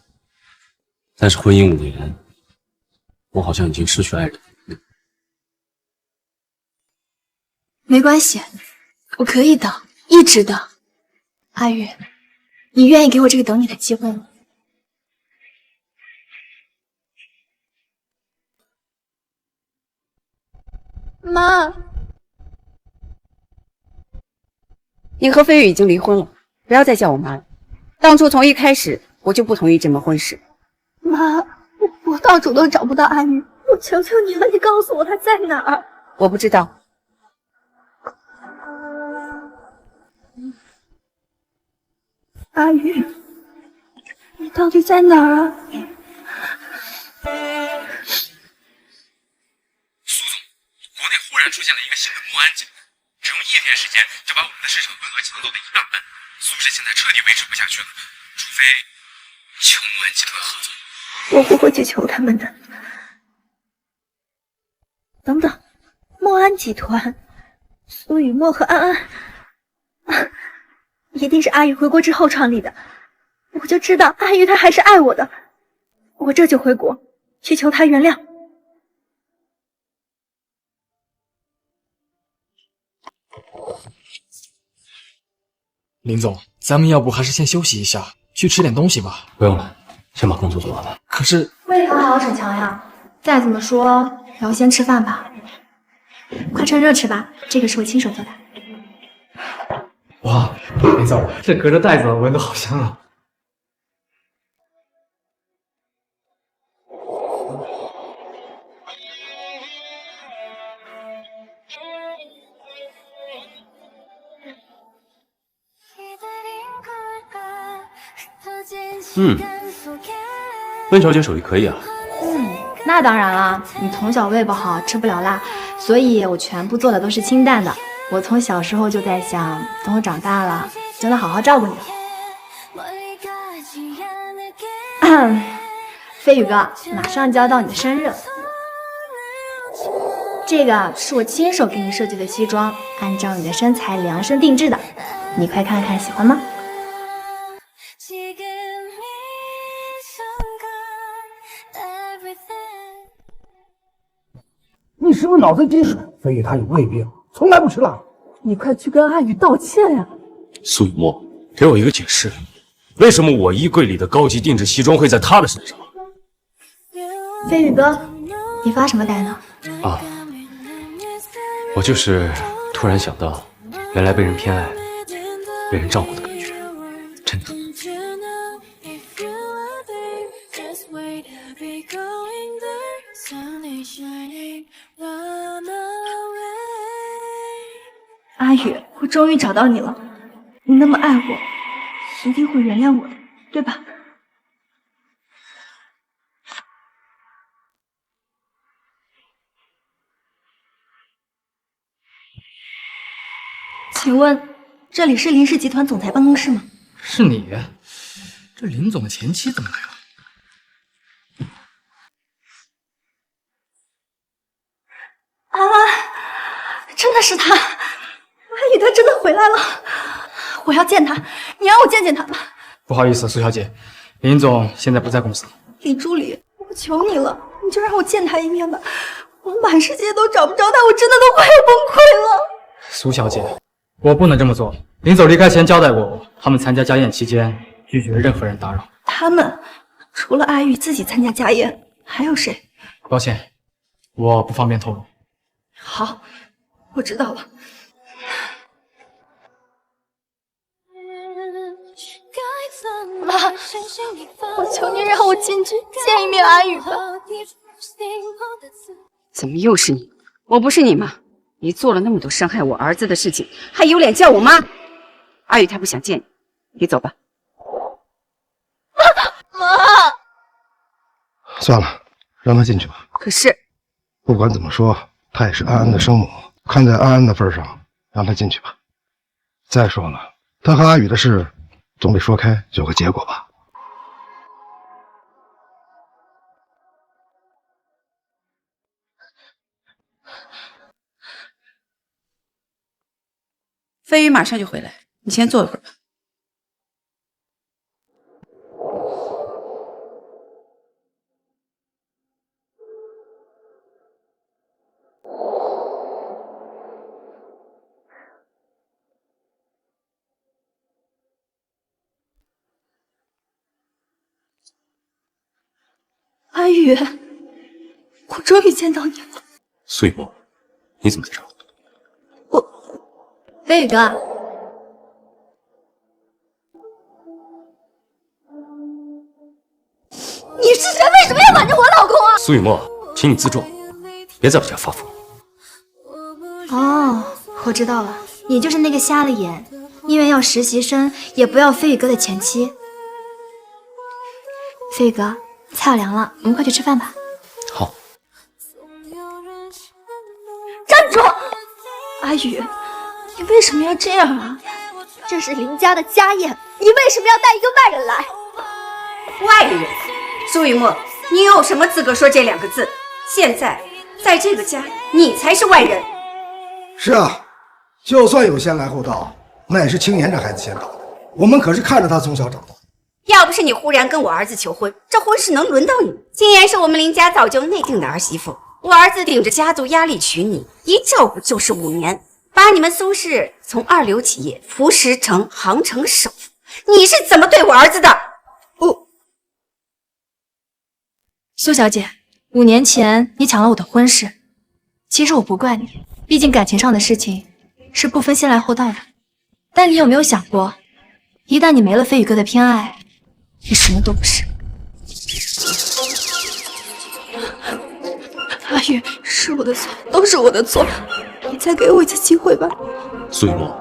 但是婚姻5年，我好像已经失去爱人。没关系，我可以等，一直等。阿玉，你愿意给我这个等你的机会吗？妈，你和飞宇已经离婚了，不要再叫我妈了。当初从一开始我就不同意这门婚事。妈，我到处都找不到阿玉，我求求你了，你告诉我她在哪儿。我不知道。阿玉，你到底在哪儿啊？苏总，国内忽然出现了一个新的墨安集团，只用1天时间就把我们的市场份额抢走了1大半。苏氏现在彻底维持不下去了，除非求墨安集团合作。我不会去求他们的。等等，墨安集团，苏雨墨和安安，一定是阿玉回国之后创立的。我就知道阿玉她还是爱我的，我这就回国去求她原谅。林总，咱们要不还是先休息一下，去吃点东西吧。不用了，先把工作做完吧。可是为何还要逞强呀？再怎么说也要先吃饭吧。快趁热吃吧，这个是我亲手做的。哇，林总，这隔着袋子闻得好香啊！温小姐手艺可以啊。那当然了，你从小胃不好，吃不了辣，所以我全部做的都是清淡的。我从小时候就在想，等我长大了，就能好好照顾你了。飞宇哥，马上就要到你的生日了，这个是我亲手给你设计的西装，按照你的身材量身定制的，你快看看，喜欢吗？你是不是脑子进水？飞宇他有胃病，从来不吃辣。你快去跟阿宇道歉呀！苏雨墨，给我一个解释，为什么我衣柜里的高级定制西装会在他的身上？飞宇哥，你发什么呆呢？啊，我就是突然想到，原来被人偏爱、被人照顾的感觉，真的。阿宇，我终于找到你了，你那么爱我，一定会原谅我的，对吧？请问这里是林氏集团总裁办公室吗？是你？这林总的前妻怎么来了？真的是他，阿宇他真的回来了，我要见他，你让我见见他吧。不好意思，苏小姐，林总现在不在公司。李助理，我求你了，你就让我见他一面吧，我满世界都找不着他，我真的都快要崩溃了。苏小姐，我不能这么做。林总离开前交代过我，他们参加家宴期间拒绝任何人打扰。他们除了阿玉自己参加家宴，还有谁？抱歉，我不方便透露。好，我知道了。妈，我求你让我进去见一面阿宇吧。怎么又是你？我不是你吗？你做了那么多伤害我儿子的事情，还有脸叫我妈？阿宇他不想见你，你走吧。妈，算了，让他进去吧。可是，不管怎么说，她也是安安的生母，看在安安的份上，让她进去吧。再说了，她和阿宇的事，总得说开，有个结果吧。飞宇马上就回来，你先坐一会儿吧。阿宇，我终于见到你了。苏雨墨，你怎么在这儿？飞宇哥，你是谁？为什么要瞒着我老公啊？苏雨墨，请你自重，别在我家发疯。哦，我知道了，你就是那个瞎了眼，宁愿要实习生也不要飞宇哥的前妻。飞宇哥，菜要凉了，我们快去吃饭吧。好。站住！阿宇，你为什么要这样啊？这是林家的家宴，你为什么要带一个外人来？外人？苏雨墨，你有什么资格说这两个字？现在，在这个家，你才是外人。是啊，就算有先来后到，那也是青年这孩子先到的。我们可是看着他从小长大。要不是你忽然跟我儿子求婚，这婚事能轮到你？青言是我们林家早就内定的儿媳妇，我儿子顶着家族压力娶你，一照顾就是5年，把你们苏氏从2流企业扶持成杭城首富，你是怎么对我儿子的？苏小姐，5年前你抢了我的婚事，其实我不怪你，毕竟感情上的事情是不分先来后到的。但你有没有想过，一旦你没了飞宇哥的偏爱，你什么都不是。阿宇，是我的错，都是我的错，你再给我一次机会吧。苏雨墨，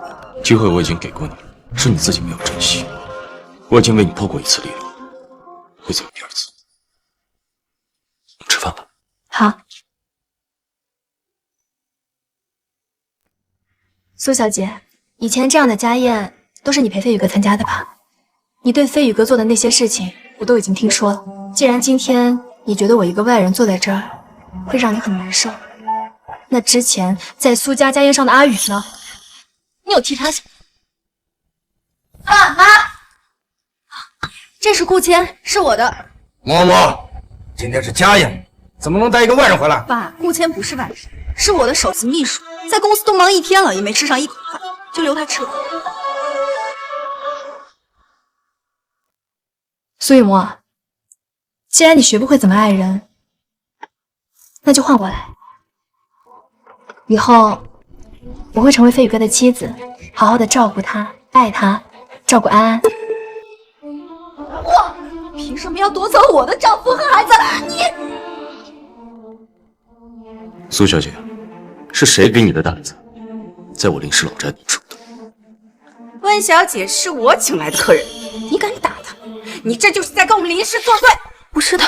机会我已经给过你，是你自己没有珍惜。我已经为你破过1次例了，会再有第2次。我们吃饭吧。好。苏小姐，以前这样的家宴都是你陪飞宇哥参加的吧？你对飞宇哥做的那些事情，我都已经听说了。既然今天你觉得我一个外人坐在这儿会让你很难受，那之前在苏家家宴上的阿宇呢？你有替他想？妈，这是顾谦，是我的。嬷嬷，今天是家宴，怎么能带一个外人回来？爸，顾谦不是外人，是我的首席秘书，在公司都忙1天了，也没吃上一口饭，就留他吃了。苏雨墨，既然你学不会怎么爱人，那就换我来。以后我会成为飞宇哥的妻子，好好的照顾他，爱他，照顾安安。我凭什么要夺走我的丈夫和孩子？你，苏小姐，是谁给你的胆子，在我林氏老宅动手的？温小姐是我请来的客人，你敢打她？你这就是在跟我们林氏作对！不是的，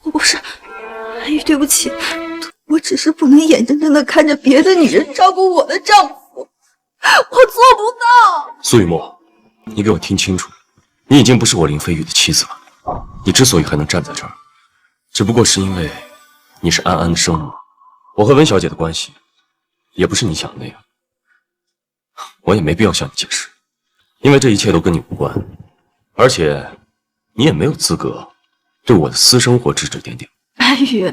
我不是。阿宇，对不起，我只是不能眼睁睁的看着别的女人照顾我的丈夫。我做不到。苏雨墨，你给我听清楚，你已经不是我林飞宇的妻子了。你之所以还能站在这儿，只不过是因为你是安安的生母。我和温小姐的关系，也不是你想的那样。我也没必要向你解释，因为这一切都跟你无关，而且你也没有资格对我的私生活指指点点。安宇，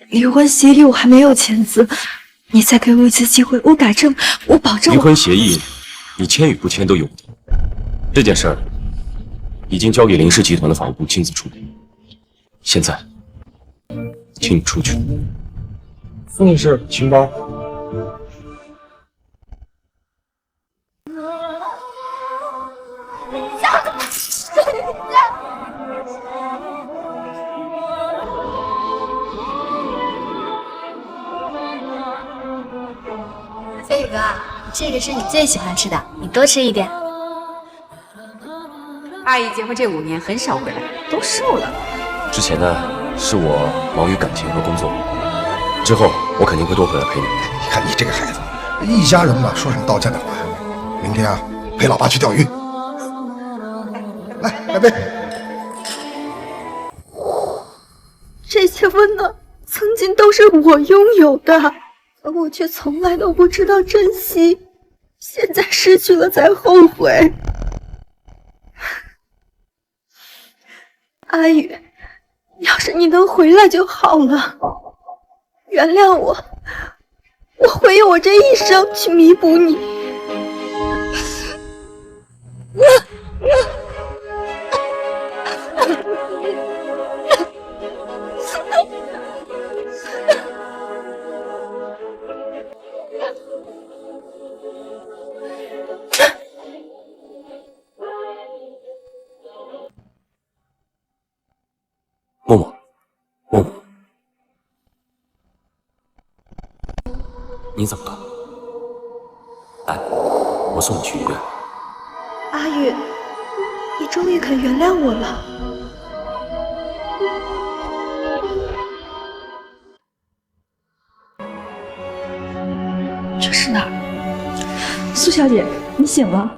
离婚协议我还没有签字，你再给我一次机会，我改正，我保证。离婚协议，你签与不签都有的。这件事儿已经交给林氏集团的法务部亲自处理。现在，请你出去。苏女士，请吧。飞宇哥，这个是你最喜欢吃的，你多吃一点。阿姨结婚这5年很少回来，都瘦了。之前呢，是我忙于感情和工作，之后我肯定会多回来陪你。你看你这个孩子，一家人嘛，说什么道歉的话呀？明天啊，陪老爸去钓鱼。来，来杯。这些温暖曾经都是我拥有的，可我却从来都不知道珍惜，现在失去了才后悔。阿宇，要是你能回来就好了，原谅我，我会用我这一生去弥补你。默默，默默，你怎么了？来，我送你去医院。阿宇，你终于肯原谅我了。这是哪儿？苏小姐，你醒了，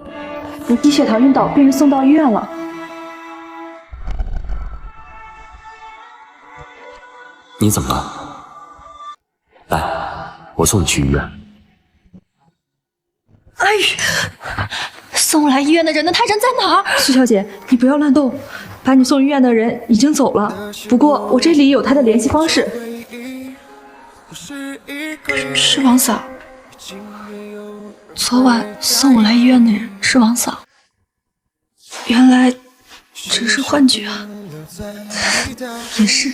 你低血糖晕倒，被人送到医院了。你怎么了？来，我送你去医院。阿宇，送我来医院的人呢？他人在哪儿？苏小姐，你不要乱动，把你送医院的人已经走了，不过我这里有他的联系方式。是王嫂，昨晚送我来医院的人是王嫂，原来只是幻觉啊！也是。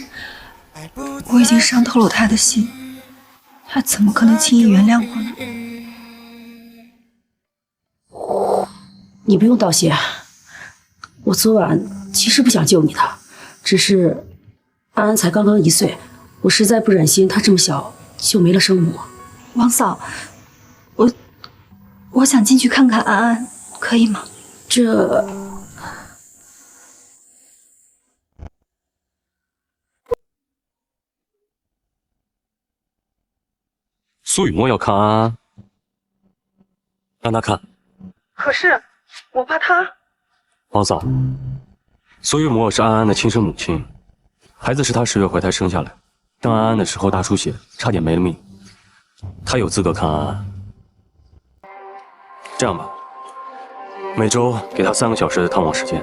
我已经伤透了他的心，他怎么可能轻易原谅我呢？你不用道谢，我昨晚其实不想救你的，只是安安才刚刚1岁，我实在不忍心她这么小就没了生母。王嫂，我想进去看看安安，可以吗？这……苏雨墨要看安安，让他看。可是我怕他。王嫂，苏雨墨是安安的亲生母亲，孩子是她10月怀胎生下来，生安安的时候大出血，差点没了命。她有资格看安安。这样吧，每周给她3个小时的探望时间。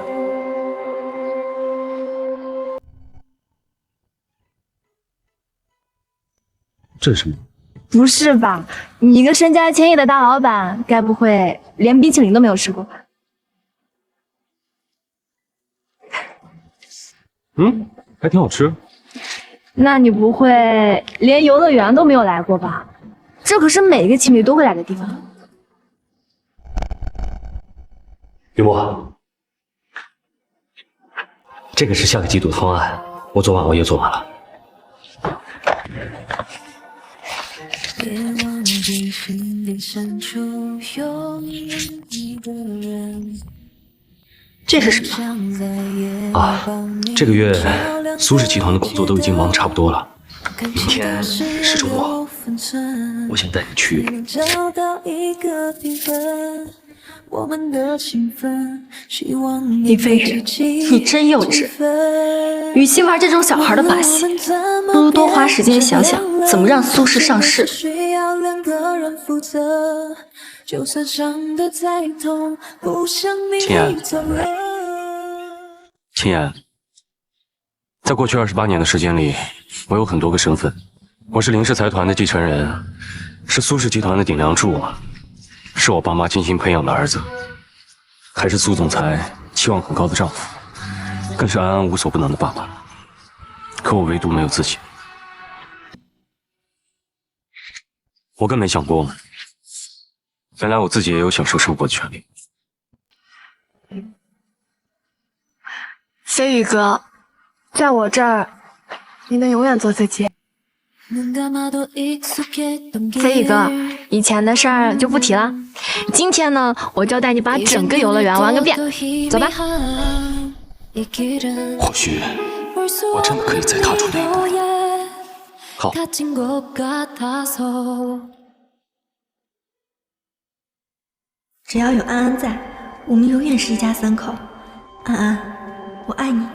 这是什么？不是吧？你一个身家千亿的大老板，该不会连冰淇淋都没有吃过吧？嗯，还挺好吃。那你不会连游乐园都没有来过吧？这可是每个情侣都会来的地方。雨墨，这个是下个季度的方案，我昨晚熬夜做完了。别忘记心底深处有一个人。这是什么？啊，这个月苏氏集团的工作都已经忙得差不多了，明天是周末，我想带你去。林飞宇，你真幼稚，与其玩这种小孩的把戏，不如多花时间想想怎么让苏氏上市。秦嫣，秦嫣，在过去28年的时间里，我有很多个身份。我是林氏财团的继承人，是苏氏集团的顶梁柱，是我爸妈精心培养的儿子，还是苏总裁期望很高的丈夫，更是安安无所不能的爸爸。可我唯独没有自信。我更没想过，原来我自己也有享受生活的权利。飞宇哥，在我这儿，你能永远做自己。飞宇哥，以前的事儿就不提了。今天呢，我就带你把整个游乐园玩个遍，走吧。或许我真的可以再踏出那一步。好。只要有安安在，我们永远是一家三口。安安，我爱你。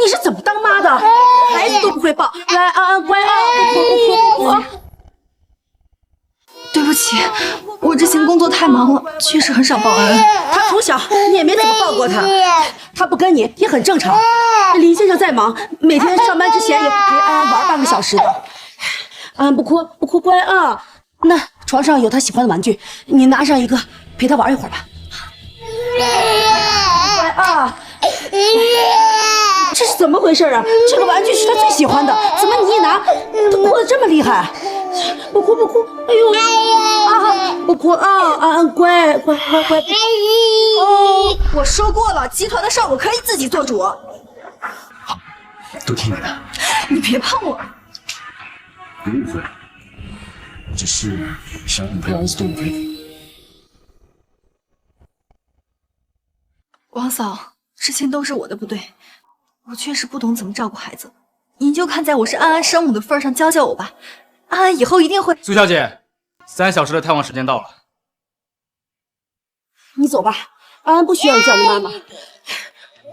你是怎么当妈的？孩子都不会抱，来安安乖啊！对不起，我之前工作太忙了，确实很少抱安安。他从小你也没怎么抱过他，他不跟你也很正常。林先生再忙，每天上班之前也会陪安安玩半个小时的。安安不哭不哭，乖啊！那床上有他喜欢的玩具，你拿上一个陪他玩一会儿吧。乖啊！这是怎么回事啊？这个玩具是他最喜欢的，怎么你一拿，他哭得这么厉害？不哭不哭，哎呦啊！不哭啊！安安乖乖乖乖。哦，我说过了，集团的事我可以自己做主。好，都听你的。你别碰我。别误会，我只是想让你陪儿子动动肺。王嫂，之前都是我的不对，我确实不懂怎么照顾孩子。您就看在我是安安生母的份上教教我吧，安安以后一定会。苏小姐，3小时的探望时间到了。你走吧，安安不需要你叫你妈妈。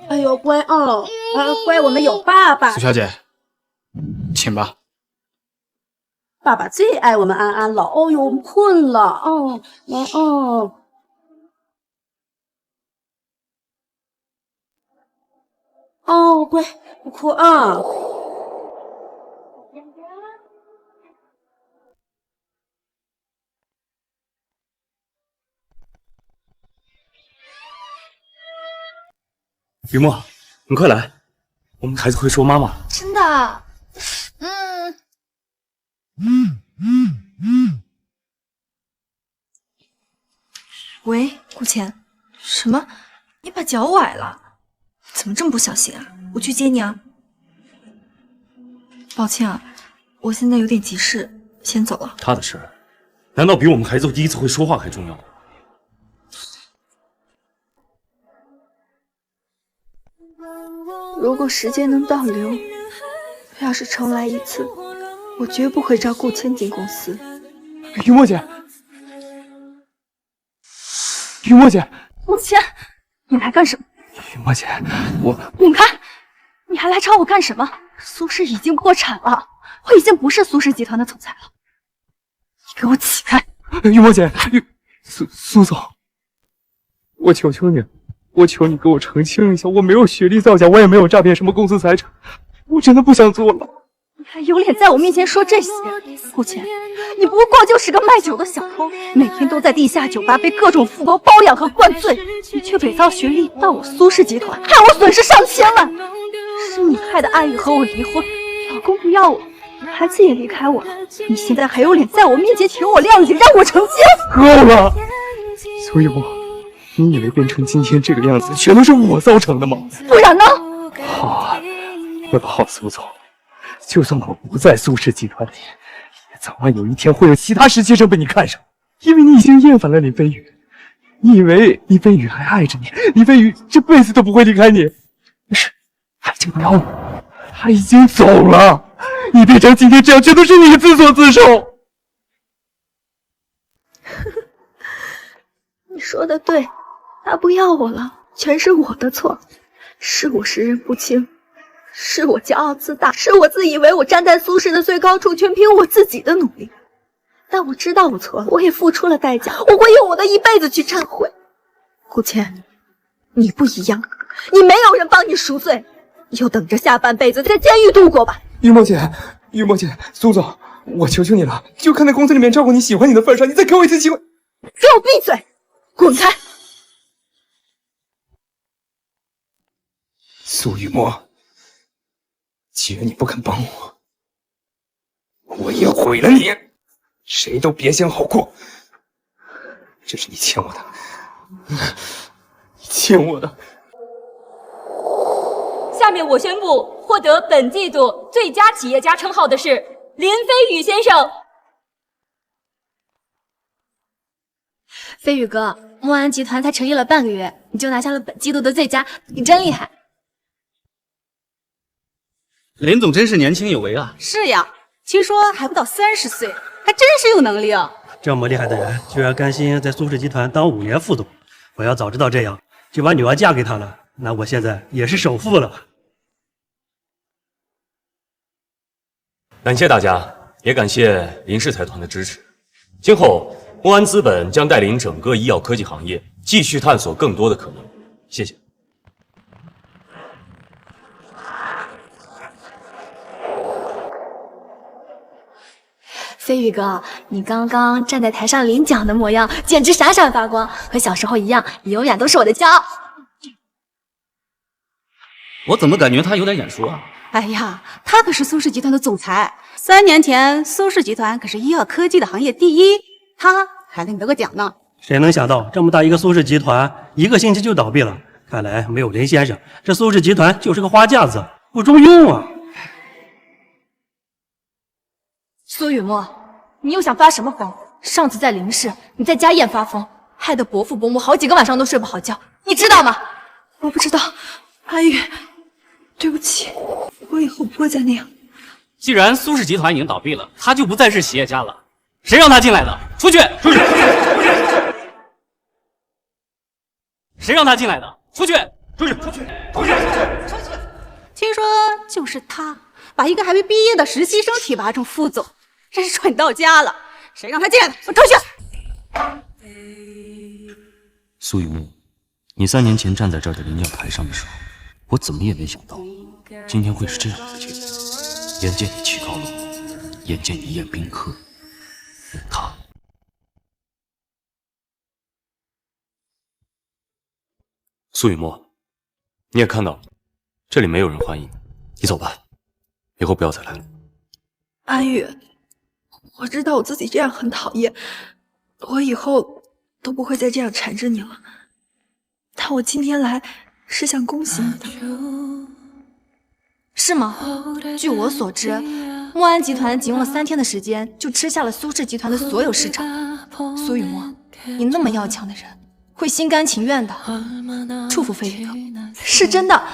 哎呦，乖哦，安安乖，我们有爸爸。苏小姐，请吧。爸爸最爱我们安安了。哦呦，我们困了哦，来哦。哦，乖，不哭啊。雨墨，你快来，我们孩子会说妈妈。真的？喂，顾浅，什么？你把脚崴了？怎么这么不小心啊？我去接你啊。抱歉啊，我现在有点急事，先走了。他的事，难道比我们孩子第一次会说话还重要？如果时间能倒流，要是重来一次，我绝不会找顾千进公司。雨墨姐，雨墨姐，顾千，你来干什么？雨墨姐，我滚开！你还来找我干什么？苏氏已经破产了，我已经不是苏氏集团的总裁了。你给我起开！雨墨姐，苏总，我求求你，我求你给我澄清一下，我没有学历造假，我也没有诈骗什么公司财产，我真的不想做了。你还有脸在我面前说这些？顾浅，你不过就是个卖酒的小偷，每天都在地下酒吧被各种富豪包养和灌醉，你却伪造学历到我苏氏集团，害我损失上千万。是你害得安宇和我离婚，老公不要我，孩子也离开我了，你现在还有脸在我面前求我谅解，让我成亲？够了！苏雨墨，你以为变成今天这个样子全都是我造成的吗？不然呢？好啊，我的好苏总，就算我不在苏氏集团里，也早晚有一天会有其他实习生被你看上，因为你已经厌烦了林飞宇。你以为林飞宇还爱着你？林飞宇这辈子都不会离开你。他已经不要我，他已经走了。你变成今天这样，全都是你自作自受。你说的对，他不要我了，全是我的错，是我识人不清，是我骄傲自大，是我自以为我站在苏氏的最高处，全凭我自己的努力。但我知道我错了，我也付出了代价，我会用我的一辈子去忏悔。顾谦，你不一样，你没有人帮你赎罪，你就等着下半辈子在监狱度过吧。于墨姐，于墨姐，苏总，我求求你了，就看在公司里面照顾你喜欢你的份上，你再给我一次机会。给我闭嘴，滚开！苏雨墨，既然你不肯帮我，我也毁了你，谁都别想好过。这是你欠我的，你欠我的。下面我宣布，获得本季度最佳企业家称号的是林飞宇先生。飞宇哥，墨安集团才成立了半个月，你就拿下了本季度的最佳，你真厉害！林总真是年轻有为啊！是呀，听说还不到30岁，还真是有能力啊！这么厉害的人，居然甘心在苏氏集团当5年副总。我要早知道这样，就把女儿嫁给他了。那我现在也是首富了。感谢大家，也感谢林氏财团的支持。今后，墨安资本将带领整个医药科技行业继续探索更多的可能。谢谢。飞宇哥，你刚刚站在台上领奖的模样，简直闪闪发光，和小时候一样，你永远都是我的骄傲。我怎么感觉他有点眼熟啊？哎呀，他可是苏氏集团的总裁，3年前苏氏集团可是医药科技的行业第1，他还能得个奖呢。谁能想到这么大一个苏氏集团，1个星期就倒闭了？看来没有林先生，这苏氏集团就是个花架子，不中用啊！苏雨墨，你又想发什么疯？上次在林氏，你在家宴发疯，害得伯父伯母好几个晚上都睡不好觉，你知道吗？我不知道，阿玉，对不起，我以后不会再那样。既然苏氏集团已经倒闭了，他就不再是企业家了。谁让他进来的？出去！出去！谁让他进来的？出去！出去！出去！出去！听说就是他把一个还没毕业的实习生提拔成副总，真是蠢到家了。谁让他进来的？我出去！苏雨墨，你3年前站在这儿的领奖台上的时候，我怎么也没想到，今天会是这样子结果。眼见你起高楼，眼见你宴宾客，他。苏雨墨，你也看到了，这里没有人欢迎你，走吧，以后不要再来了。安宇，我知道我自己这样很讨厌，我以后都不会再这样缠着你了。但我今天来是想恭喜你的。是吗？据我所知，墨安集团仅用了3天的时间就吃下了苏氏集团的所有市场。苏雨墨，你那么要强的人，会心甘情愿的祝福飞宇哥。是真的，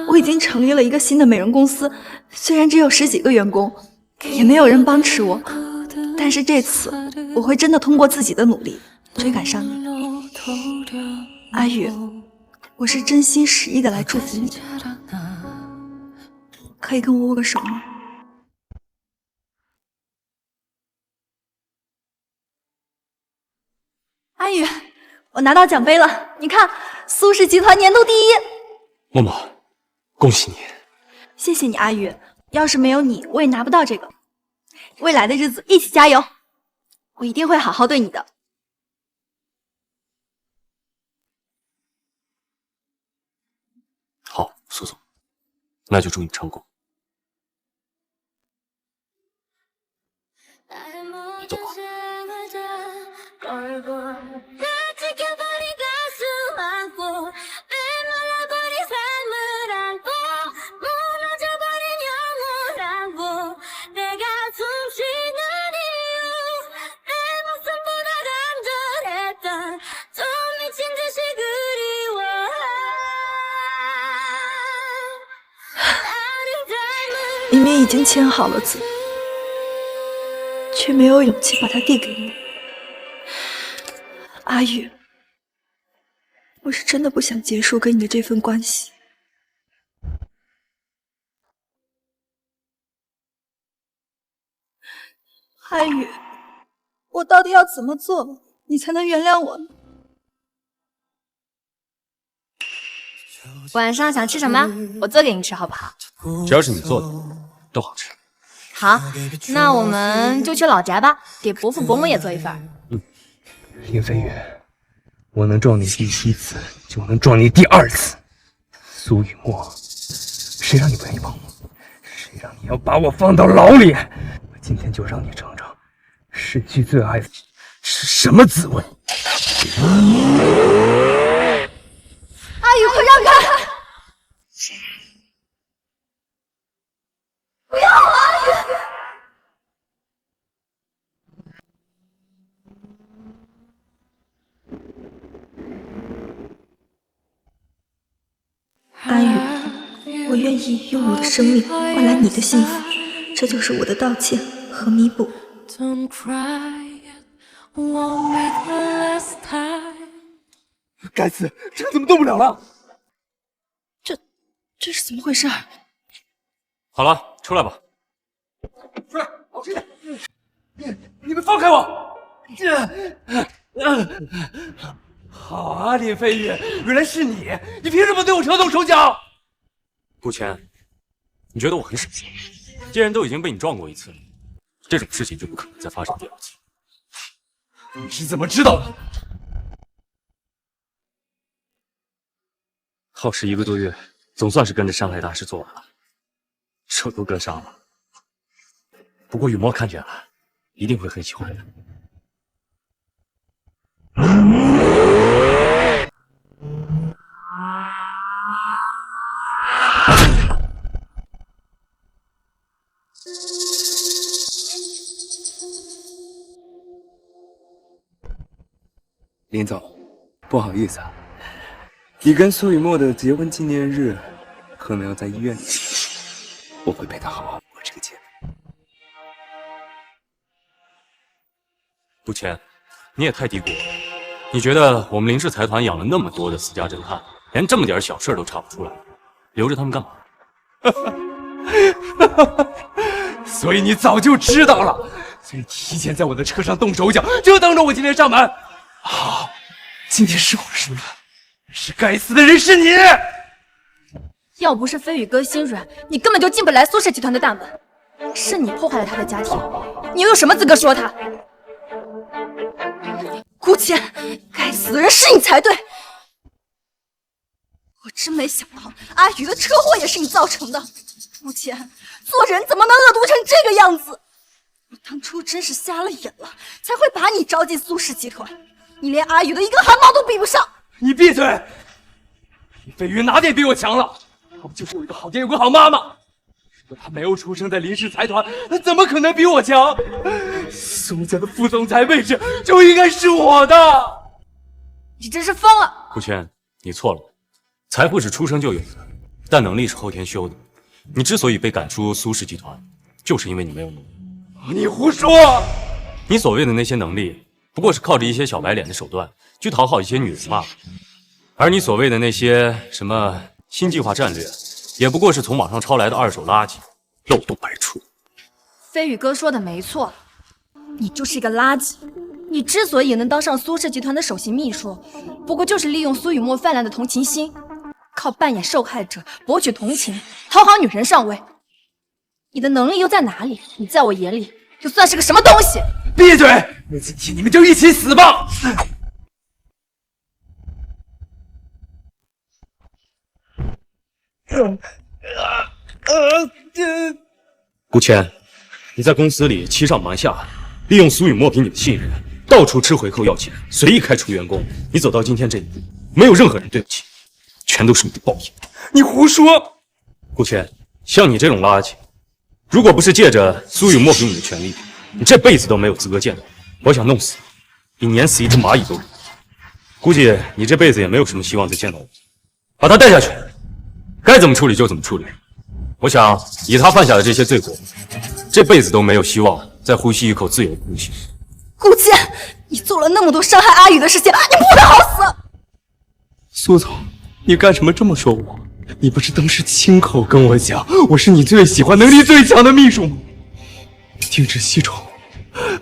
我已经成立了一个新的美容公司，虽然只有10几个员工，也没有人帮持我，但是这次我会真的通过自己的努力追赶上你。阿宇，我是真心实意的来祝福你，可以跟我握个手吗？阿宇，我拿到奖杯了，你看，苏氏集团年度第1。默默，恭喜你！谢谢你，阿宇。要是没有你，我也拿不到这个。未来的日子一起加油，我一定会好好对你的。好，苏总，那就祝你成功。你走吧。明明已经签好了字，却没有勇气把它递给你。阿宇，我是真的不想结束跟你的这份关系。阿宇，我到底要怎么做，你才能原谅我呢？晚上想吃什么？我做给你吃好不好？只要是你做的，都好吃。好，那我们就去老宅吧，给伯父伯母也做一份。林飞宇，我能撞你第1次，就能撞你第2次。苏雨墨，谁让你不愿意帮我？谁让你要把我放到牢里？我今天就让你尝尝失去最爱的是什么滋味。阿宇，快让开！不要我，阿宇！阿宇，我愿意用我的生命换来你的幸福，这就是我的道歉和弥补。该死，这怎么动不了了？这是怎么回事？好了，出来吧。出来，好吃点！你们放开我！好啊，林飞宇，原来是你！你凭什么对我动手脚？顾谦，你觉得我很傻？既然都已经被你撞过一次了，这种事情就不可能再发生第2次。你是怎么知道的？耗时1个多月，总算是跟着山海大师做完了，手都割伤了。不过雨墨看见了，一定会很喜欢的。林总，不好意思啊，你跟苏雨墨的结婚纪念日可能要在医院里，我会陪他好好过这个节。顾谦，你也太低估我了。你觉得我们林氏财团养了那么多的私家侦探，连这么点小事都查不出来，留着他们干嘛？所以你早就知道了，所以提前在我的车上动手脚，就等着我今天上门。好，今天是我输了，是该死的人是你。要不是飞宇哥心软，你根本就进不来苏氏集团的大门。是你破坏了他的家庭，你又有什么资格说他？顾谦，该死的人是你才对！我真没想到阿宇的车祸也是你造成的。顾谦，做人怎么能恶毒成这个样子？我当初真是瞎了眼了，才会把你招进苏氏集团。你连阿宇的一根汗毛都比不上。你闭嘴！你飞宇哪点比我强了？他不就是有一个好爹有个好妈妈？如果他没有出生在林氏财团，他怎么可能比我强？苏家的副总裁位置就应该是我的。你真是疯了！顾谦，你错了，财富是出生就有的，但能力是后天修的。你之所以被赶出苏氏集团，就是因为你没有能力。你胡说！你所谓的那些能力，不过是靠着一些小白脸的手段去讨好一些女人罢了。而你所谓的那些什么新计划战略，也不过是从网上抄来的2手垃圾，漏洞百出。飞宇哥说的没错，你就是一个垃圾。你之所以能当上苏氏集团的首席秘书，不过就是利用苏雨墨泛滥的同情心，靠扮演受害者博取同情，讨好女人上位。你的能力又在哪里？你在我眼里又算是个什么东西？闭嘴！那今天你们就一起死吧！顾谦，你在公司里欺上瞒下，利用苏雨墨给你的信任，到处吃回扣要钱，随意开除员工。你走到今天这一步，没有任何人对不起，全都是你的报应。你胡说！顾谦，像你这种垃圾，如果不是借着苏雨墨给你的权利，你这辈子都没有资格见到我。我想弄死你，比碾死一只蚂蚁都容易。估计你这辈子也没有什么希望再见到我。把他带下去，该怎么处理就怎么处理。我想以他犯下的这些罪过，这辈子都没有希望再呼吸一口自由的空气。顾谦，你做了那么多伤害阿宇的事情，你不得好死！苏总，你干什么这么说我？你不是当时亲口跟我讲，我是你最喜欢、能力最强的秘书吗？定制西装、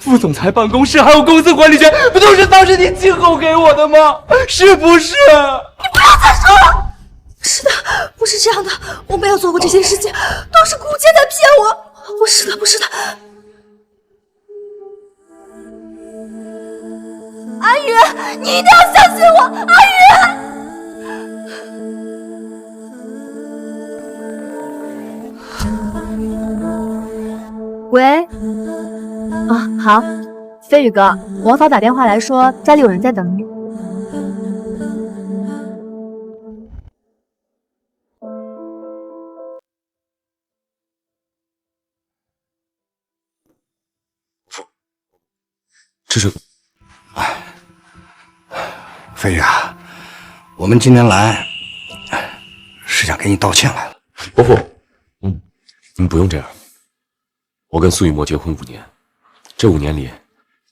副总裁办公室还有公司管理权，不都是当时你亲口给我的吗？是不是？你不要再说了！是的，不是这样的，我没有做过这些事情，都是顾谦在骗我。不是的，不是的。阿宇，你一定要相信我，阿宇。喂，好，飞宇哥，王嫂打电话来说家里有人在等你。这是，飞宇啊，我们今天来是想给你道歉来了。伯父，你们不用这样。我跟苏雨墨结婚5年，这5年里，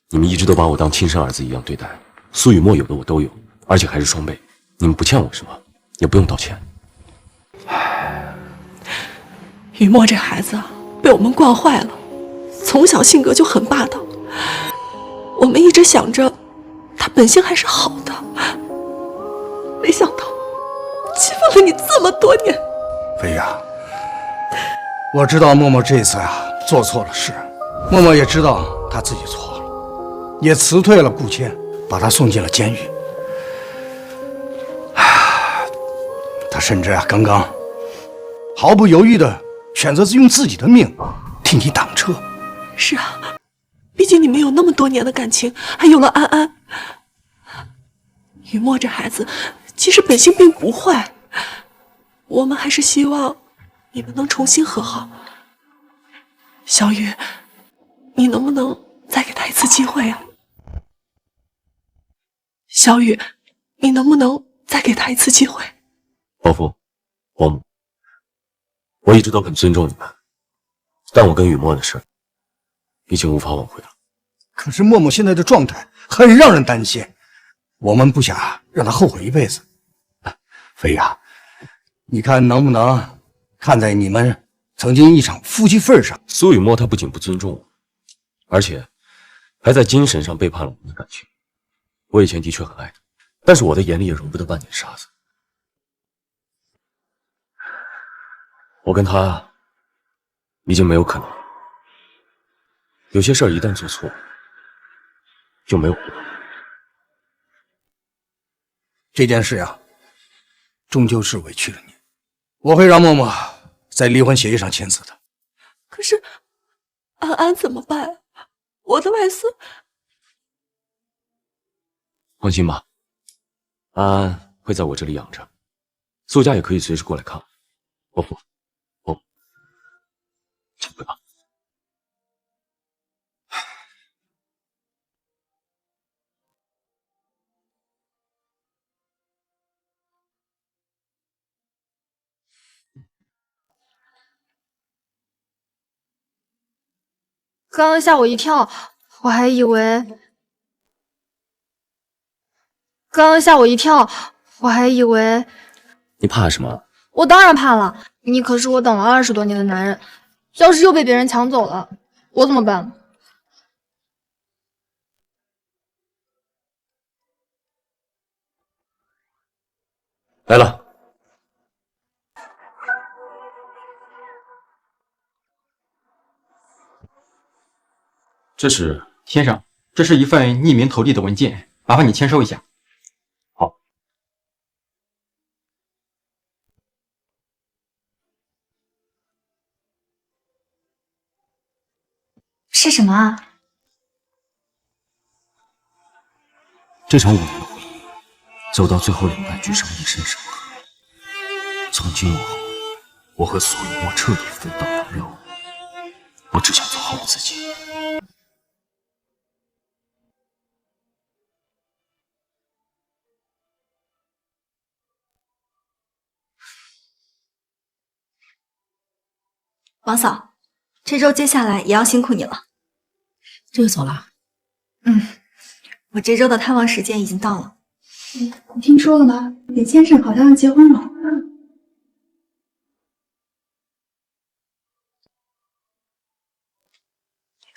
你们一直都把我当亲生儿子一样对待。苏雨墨有的我都有，而且还是双倍。你们不欠我什么，也不用道歉。雨墨这孩子被我们惯坏了，从小性格就很霸道。我们一直想着他本性还是好的，没想到欺负了你这么多年。飞宇啊，我知道默默这次做错了事，默默也知道他自己错了，也辞退了顾谦，把他送进了监狱。他甚至刚刚毫不犹豫地选择用自己的命替你挡车。是啊，毕竟你们有那么多年的感情，还有了安安。雨墨这孩子其实本性并不坏，我们还是希望你们能重新和好。小雨，你能不能再给他一次机会啊？小雨，你能不能再给他一次机会？伯父，伯母，我一直都很尊重你们，但我跟雨墨的事已经无法挽回了。可是默默现在的状态很让人担心，我们不想让他后悔一辈子。飞宇啊，你看能不能看在你们曾经一场夫妻份上？苏雨墨他不仅不尊重我，而且还在精神上背叛了我们的感情。我以前的确很爱他，但是我的眼里也容不得半点沙子。我跟他已经没有可能了，有些事儿一旦做错，就没有回头。这件事终究是委屈了你，我会让默默在离婚协议上签字的。可是安安怎么办？我的外孙……放心吧，安安会在我这里养着，苏家也可以随时过来看我。伯父，请回吧。刚刚吓我一跳，我还以为……你怕什么？我当然怕了，你可是我等了20多年的男人，要是又被别人抢走了，我怎么办？来了。这是先生，这是一份匿名投递的文件，麻烦你签收一下。好。是什么啊？这场5年的婚姻，走到最后2败俱伤，一身伤痕。从今往后，我和苏雨墨彻底分道扬镳。我只想做好我自己。王嫂，这周接下来也要辛苦你了。这就走了？我这周的探望时间已经到了。你听说了吗？李先生好像要结婚了。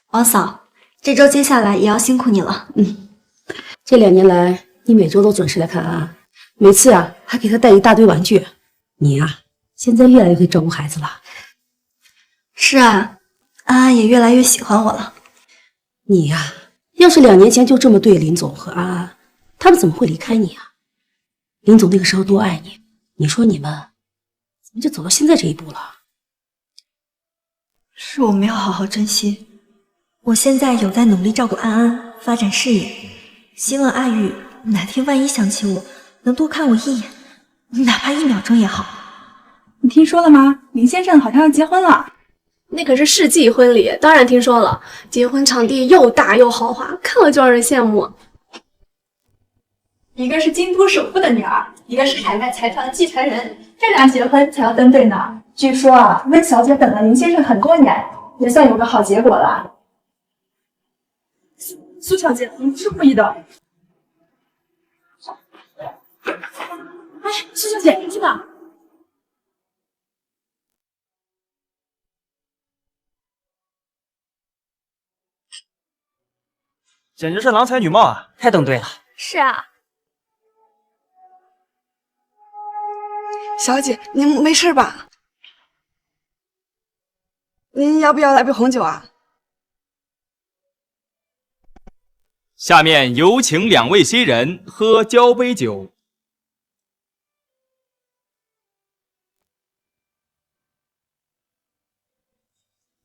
王嫂，这周接下来也要辛苦你了。这2年来，你每周都准时来看安安，每次啊还给他带一大堆玩具。你呀，现在越来越会照顾孩子了。是啊，安安也越来越喜欢我了。你呀，要是2年前就这么对林总和安安，他们怎么会离开你啊？林总那个时候多爱你，你说你们怎么就走到现在这一步了？是我没有好好珍惜。我现在有在努力照顾安安，发展事业，希望阿宇哪天万一想起我，能多看我一眼，哪怕1秒钟也好。你听说了吗？林先生好像要结婚了。那可是世纪婚礼，当然听说了。结婚场地又大又豪华，看了就让人羡慕。一个是京都首富的女儿，一个是海外财团的继承人，这俩结婚才要登对呢。据说啊，温小姐等了林先生很多年，也算有个好结果了。苏小姐，你不是故意的。哎，苏小姐，你去哪？简直是郎才女貌啊！太登对了。是啊。小姐，您没事吧？您要不要来杯红酒啊？下面有请2位新人喝交杯酒。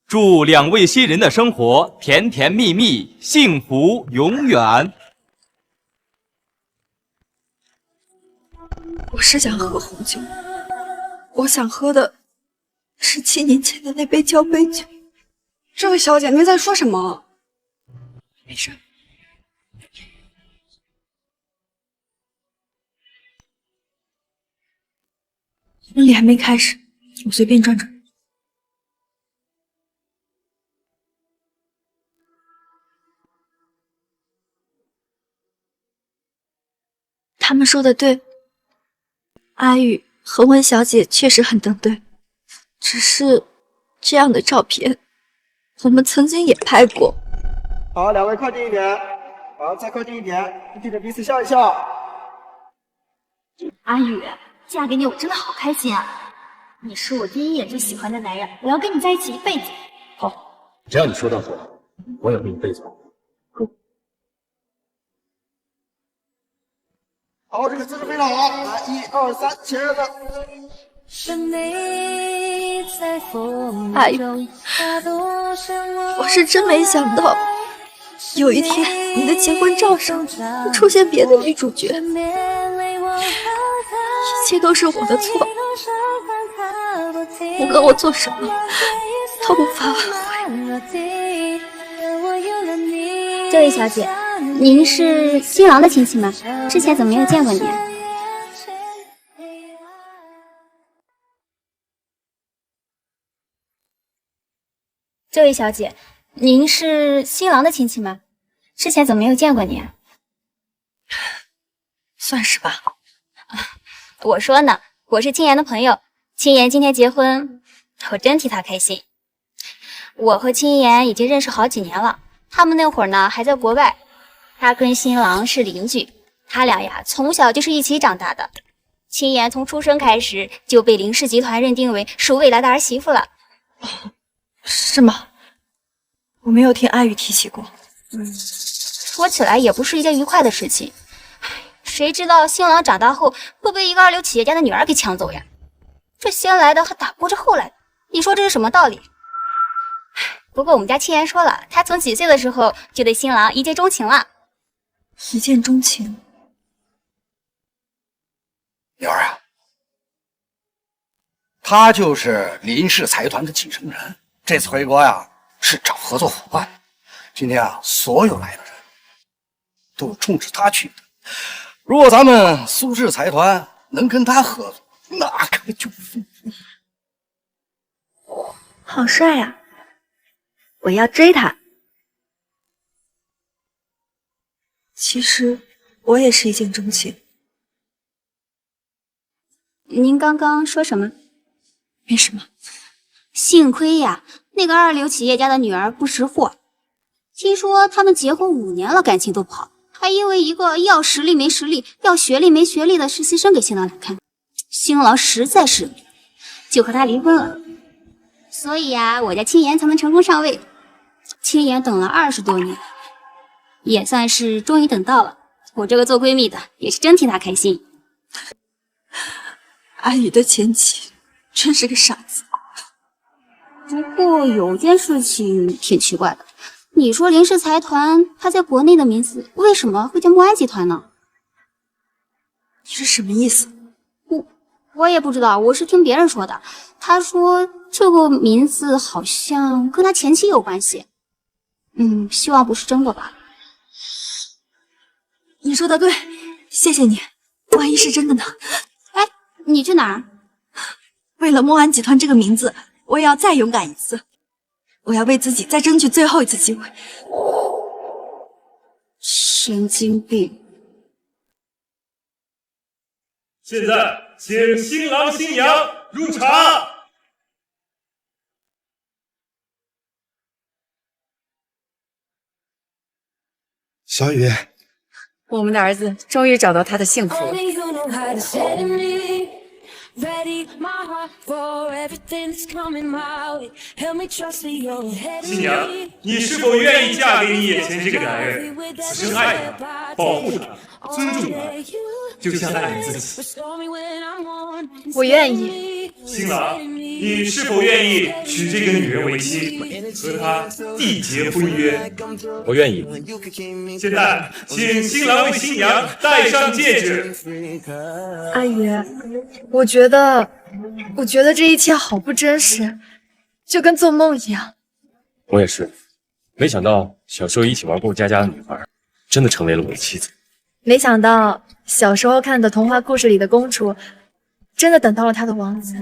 祝2位新人的生活甜甜蜜蜜，幸福永远。我是想喝红酒，我想喝的是7年前的那杯交杯酒。这位小姐，您在说什么？没事。婚礼还没开始，我随便转转。他们说的对，阿宇和温小姐确实很登对，只是这样的照片，我们曾经也拍过。好，2位靠近一点，好，再靠近一点，对着彼此笑一笑。阿宇，嫁给你我真的好开心啊！你是我第一眼就喜欢的男人，我要跟你在一起一辈子。好，只要你说到做，我也会一辈子。好，这个姿势非常好，来，1、2、3，前面的。阿宇，我是真没想到，有一天你的结婚照上会出现别的女主角，一切都是我的错。无论我做什么，都无法挽回。这位小姐，您是新郎的亲戚吗？之前怎么没有见过您？这位小姐，您是新郎的亲戚吗？之前怎么没有见过您？算是吧。我说呢，我是青妍的朋友，青妍今天结婚，我真替她开心。我和青妍已经认识好几年了，他们那会儿呢还在国外。她跟新郎是邻居，他俩呀从小就是一起长大的。青妍从出生开始就被林氏集团认定为是未来的儿媳妇了。是吗？我没有听阿宇提起过。说起来也不是一件愉快的事情。谁知道新郎长大后会被一个2流企业家的女儿给抢走呀？这先来的还打不过这后来的，你说这是什么道理？不过我们家青妍说了，她从几岁的时候就对新郎一见钟情了。一见钟情？女儿啊，他就是林氏财团的继承人，这次回国呀是找合作伙伴。今天啊，所有来的人都是冲着他去的。如果咱们苏氏财团能跟他合作，那可就是……好帅啊！我要追他。其实我也是一见钟情。您刚刚说什么？没什么。幸亏呀，那个二流企业家的女儿不识货。听说他们结婚5年了，感情都不好，还因为一个要实力没实力、要学历没学历的实习生给新郎难看。新郎实在是就和他离婚了。所以呀，我家青岩才能成功上位。青岩等了20多年，也算是终于等到了。我这个做闺蜜的也是真替她开心。安宇的前妻真是个傻子。不过有件事情挺奇怪的，你说林氏财团它在国内的名字为什么会叫墨安集团呢？你是什么意思？我也不知道，我是听别人说的。他说这个名字好像跟他前妻有关系。希望不是真的吧。你说的对，谢谢你。万一是真的呢？哎，你去哪儿？为了墨安集团这个名字，我也要再勇敢一次。我要为自己再争取最后一次机会。神经病！现在请新郎新娘入场。小雨，我们的儿子终于找到他的幸福了。新娘，你是否愿意嫁给你眼前这个男人，此生爱他，保护他，尊重他，就像爱你自己？我愿意。新郎，你是否愿意娶这个女人为妻，和她缔结婚约？我愿意。现在，请新郎为新娘戴上戒指。阿宇，我觉得这一切好不真实，就跟做梦一样。我也是，没想到小时候一起玩过家家的女孩，真的成为了我的妻子。没想到小时候看的童话故事里的公主，真的等到了她的王子。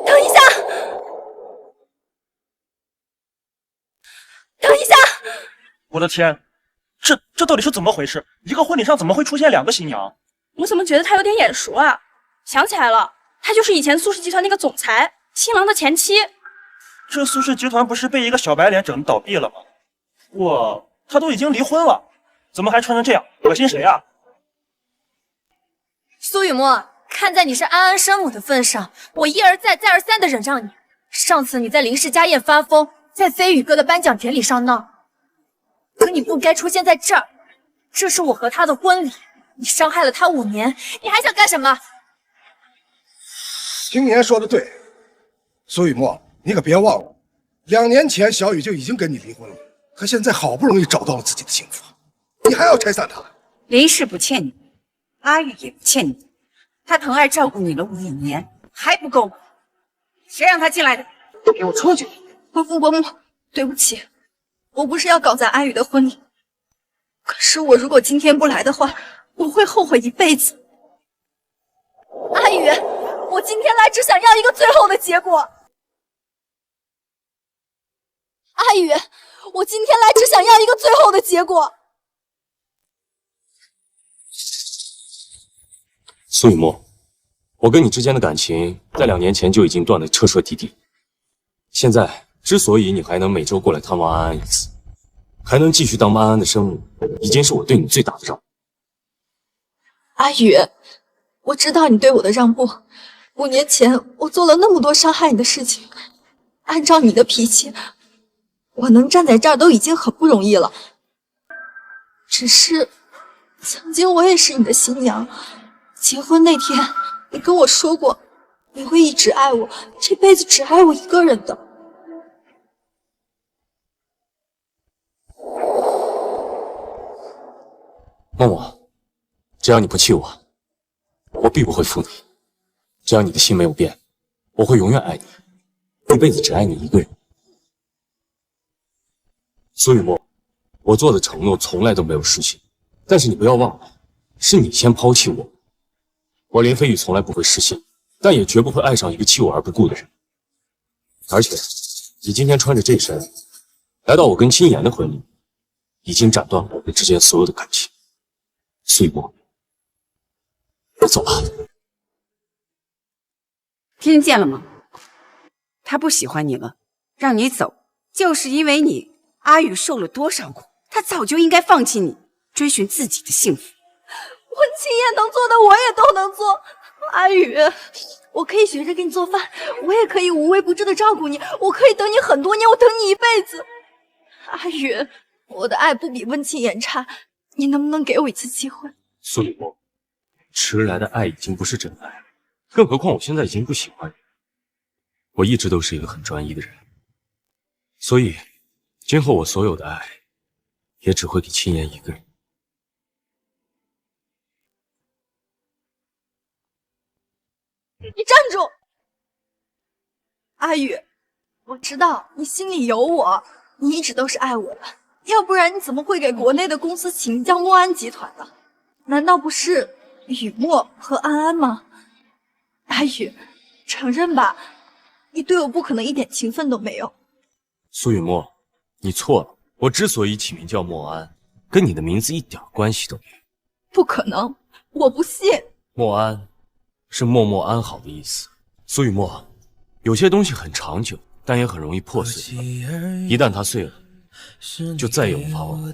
等一下，等一下！我的天，这到底是怎么回事？一个婚礼上怎么会出现2个新娘？我怎么觉得他有点眼熟啊？想起来了，他就是以前苏氏集团那个总裁，新郎的前妻。这苏氏集团不是被一个小白脸整倒闭了吗？他都已经离婚了，怎么还穿成这样？恶心谁啊？苏雨墨，看在你是安安生母的份上，我一而再再而三的忍让你。上次你在林氏家宴发疯，在飞宇哥的颁奖典礼上闹，可你不该出现在这儿。这是我和他的婚礼，你伤害了他5年，你还想干什么？青年说的对，苏雨墨，你可别忘了，2年前小雨就已经跟你离婚了，他现在好不容易找到了自己的幸福，你还要拆散他？林氏不欠你，阿玉也不欠你，他疼爱照顾你了5年，还不够吗？谁让他进来的？给我出去！伯母，对不起，我不是要搞砸阿宇的婚礼，可是我如果今天不来的话，我会后悔一辈子。阿宇，我今天来只想要一个最后的结果。阿宇，我今天来只想要一个最后的结果。苏雨墨，我跟你之间的感情在2年前就已经断得彻彻底底。现在之所以你还能每周过来探望安安一次，还能继续当安安的生母，已经是我对你最大的让步。阿宇，我知道你对我的让步。5年前我做了那么多伤害你的事情，按照你的脾气，我能站在这儿都已经很不容易了。只是，曾经我也是你的新娘，结婚那天你跟我说过，你会一直爱我，这辈子只爱我一个人的。默默，只要你不气我，我必不会负你。只要你的心没有变，我会永远爱你，一辈子只爱你一个人。苏雨墨，我做的承诺从来都没有实现，但是你不要忘了，是你先抛弃我。我林飞宇从来不会失信，但也绝不会爱上一个弃我而不顾的人。而且，你今天穿着这身，来到我跟青岩的婚礼，已经斩断了我们之间所有的感情。苏雨墨，走吧。听见了吗？他不喜欢你了，让你走，就是因为你。阿宇受了多少苦，他早就应该放弃你，追寻自己的幸福。我青燕能做的，我也都能做。阿宇，我可以学着给你做饭，我也可以无微不至的照顾你，我可以等你很多年，我等你一辈子。阿宇，我的爱不比温青言差，你能不能给我一次机会？苏雨墨，迟来的爱已经不是真爱了，更何况我现在已经不喜欢你。我一直都是一个很专一的人，所以今后我所有的爱，也只会给青言一个人。你站住！阿宇，我知道你心里有我，你一直都是爱我的，要不然你怎么会给国内的公司起名叫墨安集团的？难道不是雨墨和安安吗？阿宇，承认吧，你对我不可能一点情分都没有。苏雨墨，你错了，我之所以起名叫墨安，跟你的名字一点关系都没有。不可能，我不信。墨安是默默安好的意思。苏雨墨，有些东西很长久，但也很容易破碎。一旦它碎了，就再也无法挽回。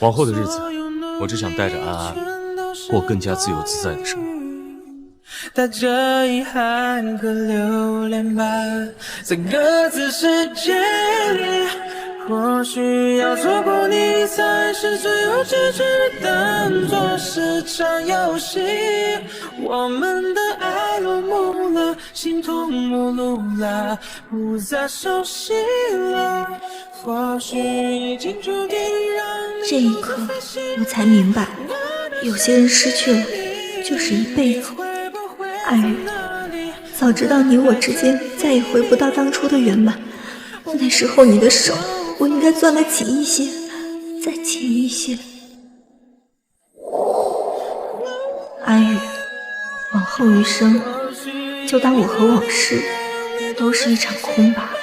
往后的日子，我只想带着安安过更加自由自在的生活。带着遗憾和留恋吧，在各自世界里，或许要错过你才是最后结局，当作是场游戏。我们的爱落幕了，形同陌路了，不再熟悉了，或许已经注定让你。这一刻，我才明白，有些人失去了，就是一辈子。阿宇，早知道你我之间再也回不到当初的圆满，那时候你的手我应该攥得紧一些，再紧一些。阿宇，往后余生，就当我和往事都是一场空吧。